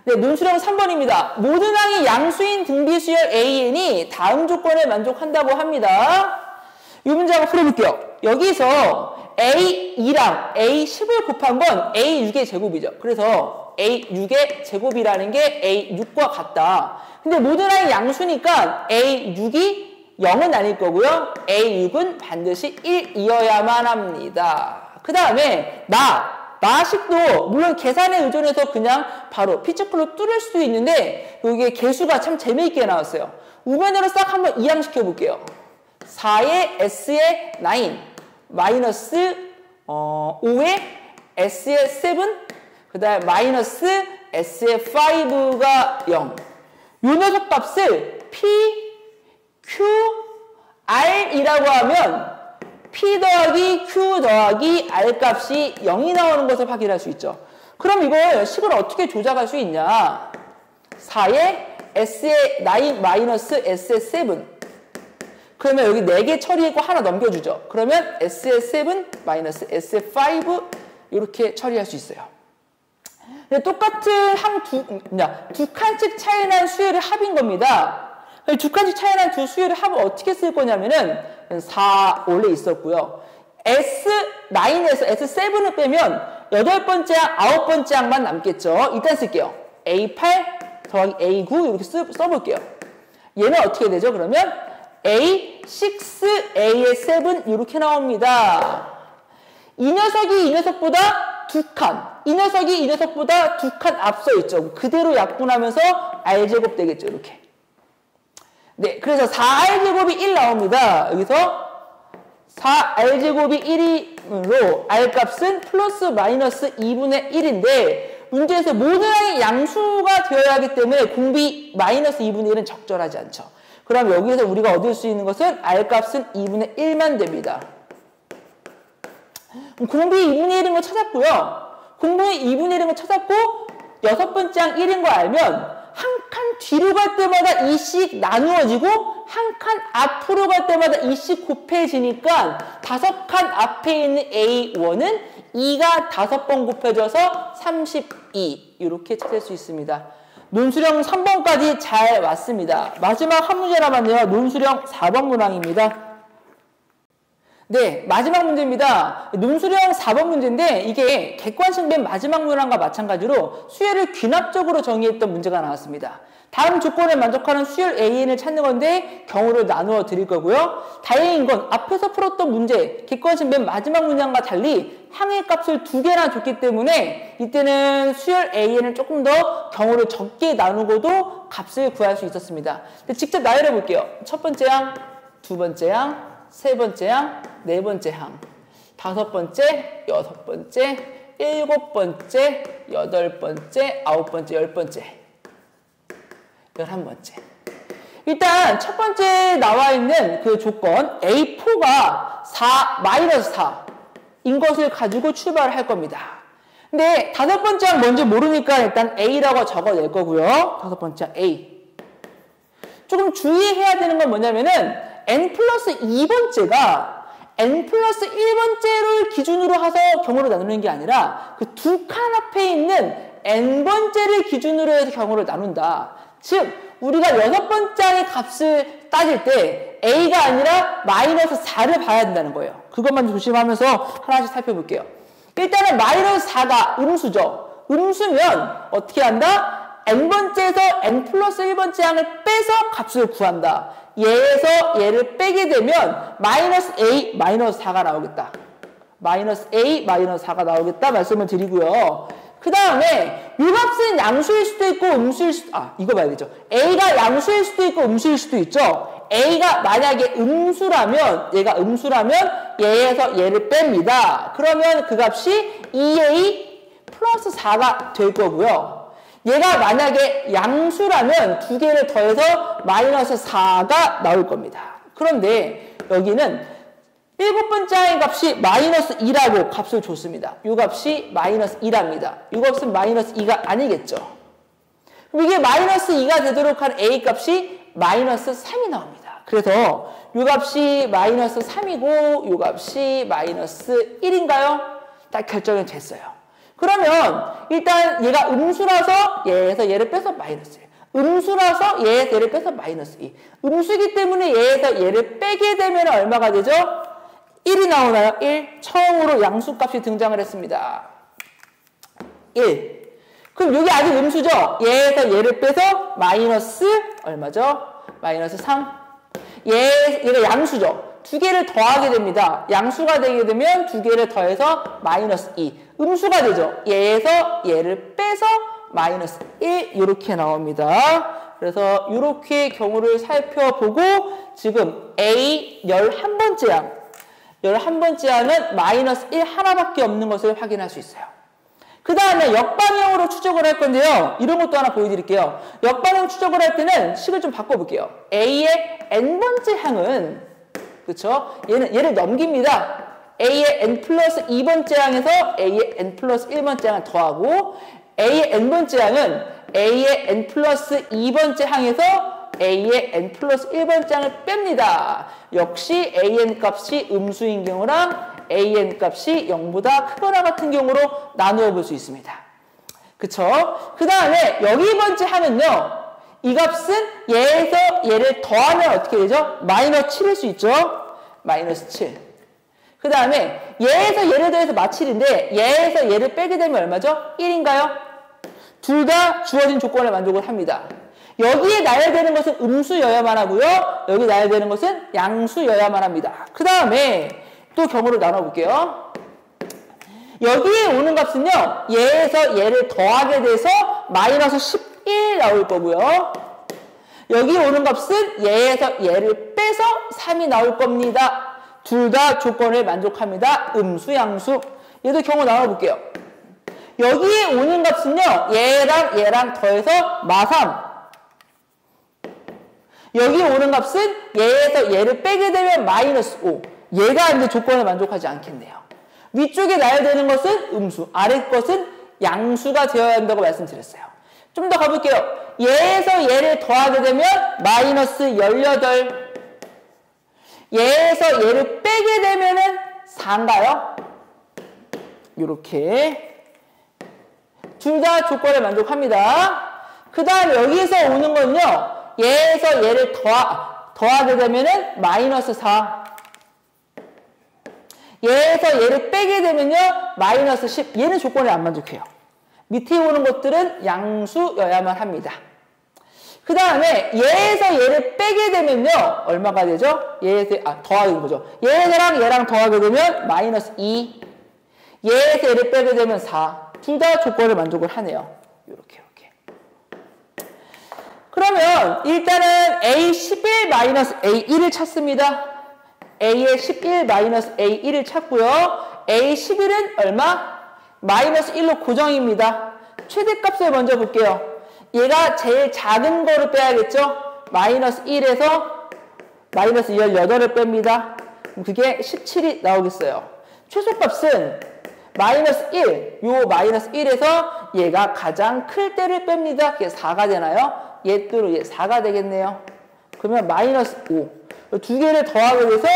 [SPEAKER 1] 네, 논술형 3번입니다. 모든 항이 양수인 등비수열 AN이 다음 조건에 만족한다고 합니다. 이 문제 한번 풀어볼게요. 여기서 A2랑 A10을 곱한 건 A6의 제곱이죠. 그래서 A6의 제곱이라는 게 A6과 같다. 근데 모든 항이 양수니까 A6이 0은 아닐 거고요. A6은 반드시 1이어야만 합니다. 그 다음에 나식도 물론 계산에 의존해서 그냥 바로 피처클로 뚫을 수도 있는데 여기에 개수가 참 재미있게 나왔어요. 우변으로 싹 한번 이항시켜 볼게요. 4의 S의 9 마이너스 5의 S의 7 그 다음에 마이너스 S의 5가 0. 요 녀석 값을 P, Q, R이라고 하면 P 더하기 Q 더하기 R 값이 0이 나오는 것을 확인할 수 있죠. 그럼 이걸 식을 어떻게 조작할 수 있냐? 4의 S의 9 마이너스 S의 7 그러면 여기 4개 처리했고 하나 넘겨주죠. 그러면 S의 7 마이너스 S의 5 이렇게 처리할 수 있어요. 똑같은 항 두 칸씩 차이 난 수열의 합인 겁니다. 두 칸씩 차이 난 두 수열의 합을 어떻게 쓸 거냐면은 4 원래 있었고요. S9에서 S7을 빼면 8번째 항, 9번째 항만 남겠죠. 일단 쓸게요. A8 더하기 A9 이렇게 써볼게요. 얘는 어떻게 되죠? 그러면 A6, A의 7 이렇게 나옵니다. 이 녀석이 이 녀석보다 2칸, 이 녀석이 이 녀석보다 2칸 앞서 있죠. 그대로 약분하면서 R제곱 되겠죠. 이렇게. 네, 그래서 4R제곱이 1 나옵니다. 여기서 4r제곱이 1이므로 r값은 플러스 마이너스 2분의 1인데 문제에서 모든 항이 양수가 되어야 하기 때문에 공비 마이너스 2분의 1은 적절하지 않죠. 그럼 여기에서 우리가 얻을 수 있는 것은 r값은 2분의 1만 됩니다. 공비 2분의 1인 거 찾았고요. 공비 2분의 1인 거 찾았고 여섯 번째 항 1인 거 알면 한 칸 뒤로 갈 때마다 2씩 나누어지고 한 칸 앞으로 갈 때마다 2씩 곱해지니까 다섯 칸 앞에 있는 A1은 2가 5번 곱해져서 32 이렇게 찾을 수 있습니다. 논술형 3번까지 잘 왔습니다. 마지막 한 문제 남았네요. 논술형 4번 문항입니다. 네, 마지막 문제입니다. 논술형 4번 문제인데 이게 객관식 맨 마지막 문항과 마찬가지로 수열을 귀납적으로 정의했던 문제가 나왔습니다. 다음 조건을 만족하는 수열 AN을 찾는 건데 경우를 나누어 드릴 거고요. 다행인 건 앞에서 풀었던 문제, 객관식 맨 마지막 문항과 달리 항의 값을 2개나 줬기 때문에 이때는 수열 AN을 조금 더 경우를 적게 나누고도 값을 구할 수 있었습니다. 직접 나열해 볼게요. 첫 번째 항, 두 번째 항, 세 번째 항, 네 번째 항, 다섯 번째, 여섯 번째, 일곱 번째, 여덟 번째, 아홉 번째, 열 번째, 11번째. 일단 첫 번째 나와 있는 그 조건 A4가 4, 마이너스 4인 것을 가지고 출발을 할 겁니다. 근데 다섯 번째 항 뭔지 모르니까 일단 A라고 적어낼 거고요. 다섯 번째 항 A. 조금 주의해야 되는 건 뭐냐면은 n 플러스 2번째가 n 플러스 1번째를 기준으로 해서 경우를 나누는 게 아니라 그 두 칸 앞에 있는 n번째를 기준으로 해서 경우를 나눈다. 즉 우리가 여섯 번째 항의 값을 따질 때 a가 아니라 마이너스 4를 봐야 된다는 거예요. 그것만 조심하면서 하나씩 살펴볼게요. 일단은 마이너스 4가 음수죠. 음수면 어떻게 한다? n번째에서 n 플러스 1번째 항을 빼서 값을 구한다. 얘에서 얘를 빼게 되면 마이너스 a 마이너스 4가 나오겠다. 마이너스 a 마이너스 4가 나오겠다 말씀을 드리고요. 그 다음에 이 값은 양수일 수도 있고 음수일 수도 이거 봐야 되죠. a가 양수일 수도 있고 음수일 수도 있죠. a가 만약에 음수라면 얘가 음수라면 얘에서 얘를 뺍니다. 그러면 그 값이 2a 플러스 4가 될 거고요. 얘가 만약에 양수라면 두 개를 더해서 마이너스 4가 나올 겁니다. 그런데 여기는 일곱 번째 항의 값이 마이너스 2라고 값을 줬습니다. 이 값이 마이너스 2랍니다. 이 값은 마이너스 2가 아니겠죠. 그럼 이게 마이너스 2가 되도록 한 A 값이 마이너스 3이 나옵니다. 그래서 이 값이 마이너스 3이고 이 값이 마이너스 1인가요? 딱 결정이 됐어요. 그러면 일단 얘가 음수라서 얘에서 얘를 빼서 마이너스 1. 음수라서 얘에서 얘를 빼서 마이너스 2. 음수이기 때문에 얘에서 얘를 빼게 되면 얼마가 되죠? 1이 나오나요? 1. 처음으로 양수값이 등장을 했습니다. 1. 그럼 여기 아직 음수죠? 얘에서 얘를 빼서 마이너스 얼마죠? 마이너스 3. 얘가 양수죠? 두 개를 더하게 됩니다. 양수가 되게 되면 두 개를 더해서 마이너스 2. 음수가 되죠. 얘에서 얘를 빼서 마이너스 1 이렇게 나옵니다. 그래서 이렇게 경우를 살펴보고 지금 A 11번째 항 11번째 항은 마이너스 1 하나밖에 없는 것을 확인할 수 있어요. 그 다음에 역방향으로 추적을 할 건데요. 이런 것도 하나 보여드릴게요. 역방향 추적을 할 때는 식을 좀 바꿔볼게요. A의 n번째 항은 그쵸? 얘를 넘깁니다. A의 n 플러스 2번째 항에서 A의 n 플러스 1번째 항을 더하고 A의 n번째 항은 A의 n 플러스 2번째 항에서 A의 n 플러스 1번째 항을 뺍니다. 역시 AN 값이 음수인 경우랑 AN 값이 0보다 크거나 같은 경우로 나누어 볼 수 있습니다. 그쵸? 그 다음에 여기 번째 항은요. 이 값은 얘에서 얘를 더하면 어떻게 되죠? 마이너스 7일 수 있죠? 마이너스 7. 그 다음에 얘에서 얘를 더해서 마7인데 얘에서 얘를 빼게 되면 얼마죠? 1인가요? 둘 다 주어진 조건을 만족을 합니다. 여기에 나열되는 것은 음수여야만 하고요. 여기 나열되는 것은 양수여야만 합니다. 그 다음에 또 경우를 나눠볼게요. 여기에 오는 값은요. 얘에서 얘를 더하게 돼서 마이너스 11 나올 거고요. 여기 오는 값은 얘에서 얘를 빼서 3이 나올 겁니다. 둘 다 조건을 만족합니다. 음수, 양수. 얘도 경우 나눠볼게요. 여기에 오는 값은요, 얘랑 더해서 마3. 여기 오는 값은 얘에서 얘를 빼게 되면 마이너스 5. 얘가 이제 조건을 만족하지 않겠네요. 위쪽에 나야 되는 것은 음수, 아래 것은 양수가 되어야 한다고 말씀드렸어요. 좀 더 가볼게요. 얘에서 얘를 더하게 되면 마이너스 18. 얘에서 얘를 빼게 되면은 4인가요? 이렇게 둘 다 조건을 만족합니다. 그 다음 여기서 오는 건요, 얘에서 얘를 더하게 되면은 마이너스 4. 얘에서 얘를 빼게 되면요, 마이너스 10. 얘는 조건을 안 만족해요. 밑에 오는 것들은 양수여야만 합니다. 그 다음에 얘에서 얘를 빼게 되면요, 얼마가 되죠? 얘에서, 더하는 거죠. 얘랑 더하게 되면 마이너스 2. 얘에서 얘를 빼게 되면 4. 둘 다 조건을 만족을 하네요. 이렇게. 그러면 일단은 A11 마이너스 A1을 찾습니다. A의 11 마이너스 A1을 찾고요. A11은 얼마? 마이너스 1로 고정입니다. 최대값을 먼저 볼게요. 얘가 제일 작은 거를 빼야겠죠? 마이너스 1에서 마이너스 18을 뺍니다. 그게 17이 나오겠어요. 최소값은 마이너스 1, 요 마이너스 1에서 얘가 가장 클 때를 뺍니다. 그게 4가 되나요? 얘 또로 얘 4가 되겠네요. 그러면 마이너스 5. 두 개를 더하게 돼서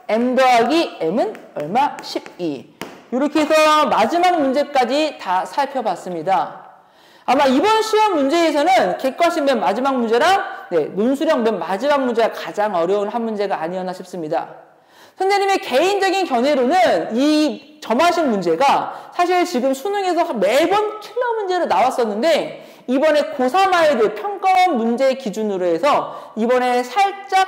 [SPEAKER 1] m 더하기 m은 얼마? 12. 이렇게 해서 마지막 문제까지 다 살펴봤습니다. 아마 이번 시험 문제에서는 객관식 맨 마지막 문제랑 논술형 맨 마지막 문제가 가장 어려운 한 문제가 아니었나 싶습니다. 선생님의 개인적인 견해로는 이 점화식 문제가 사실 지금 수능에서 매번 킬러 문제로 나왔었는데 이번에 고3 아이들 평가원 문제 기준으로 해서 이번에 살짝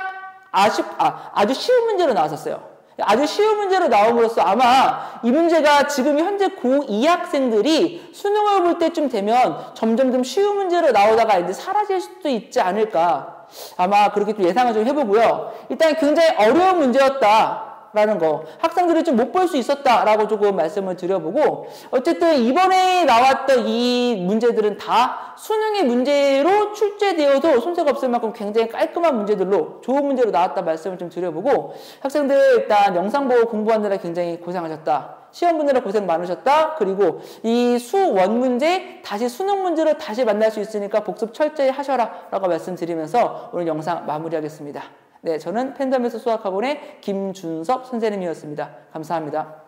[SPEAKER 1] 아주 쉬운 문제로 나왔었어요. 아주 쉬운 문제로 나옴으로써 아마 이 문제가 지금 현재 고2 학생들이 수능을 볼 때쯤 되면 점점 쉬운 문제로 나오다가 이제 사라질 수도 있지 않을까. 아마 그렇게 좀 예상을 좀 해보고요. 일단 굉장히 어려운 문제였다라는 거, 학생들이 좀 못 볼 수 있었다라고 조금 말씀을 드려보고, 어쨌든 이번에 나왔던 이 문제들은 다 수능의 문제로 출제되어도 손색 없을 만큼 굉장히 깔끔한 문제들로 좋은 문제로 나왔다 말씀을 좀 드려보고, 학생들 일단 영상 보고 공부하느라 굉장히 고생하셨다. 시험 보느라 고생 많으셨다. 그리고 이 수원 문제 다시 수능 문제로 다시 만날 수 있으니까 복습 철저히 하셔라 라고 말씀드리면서 오늘 영상 마무리하겠습니다. 네, 저는 팬덤에서 수학학원의 김준섭 선생님이었습니다. 감사합니다.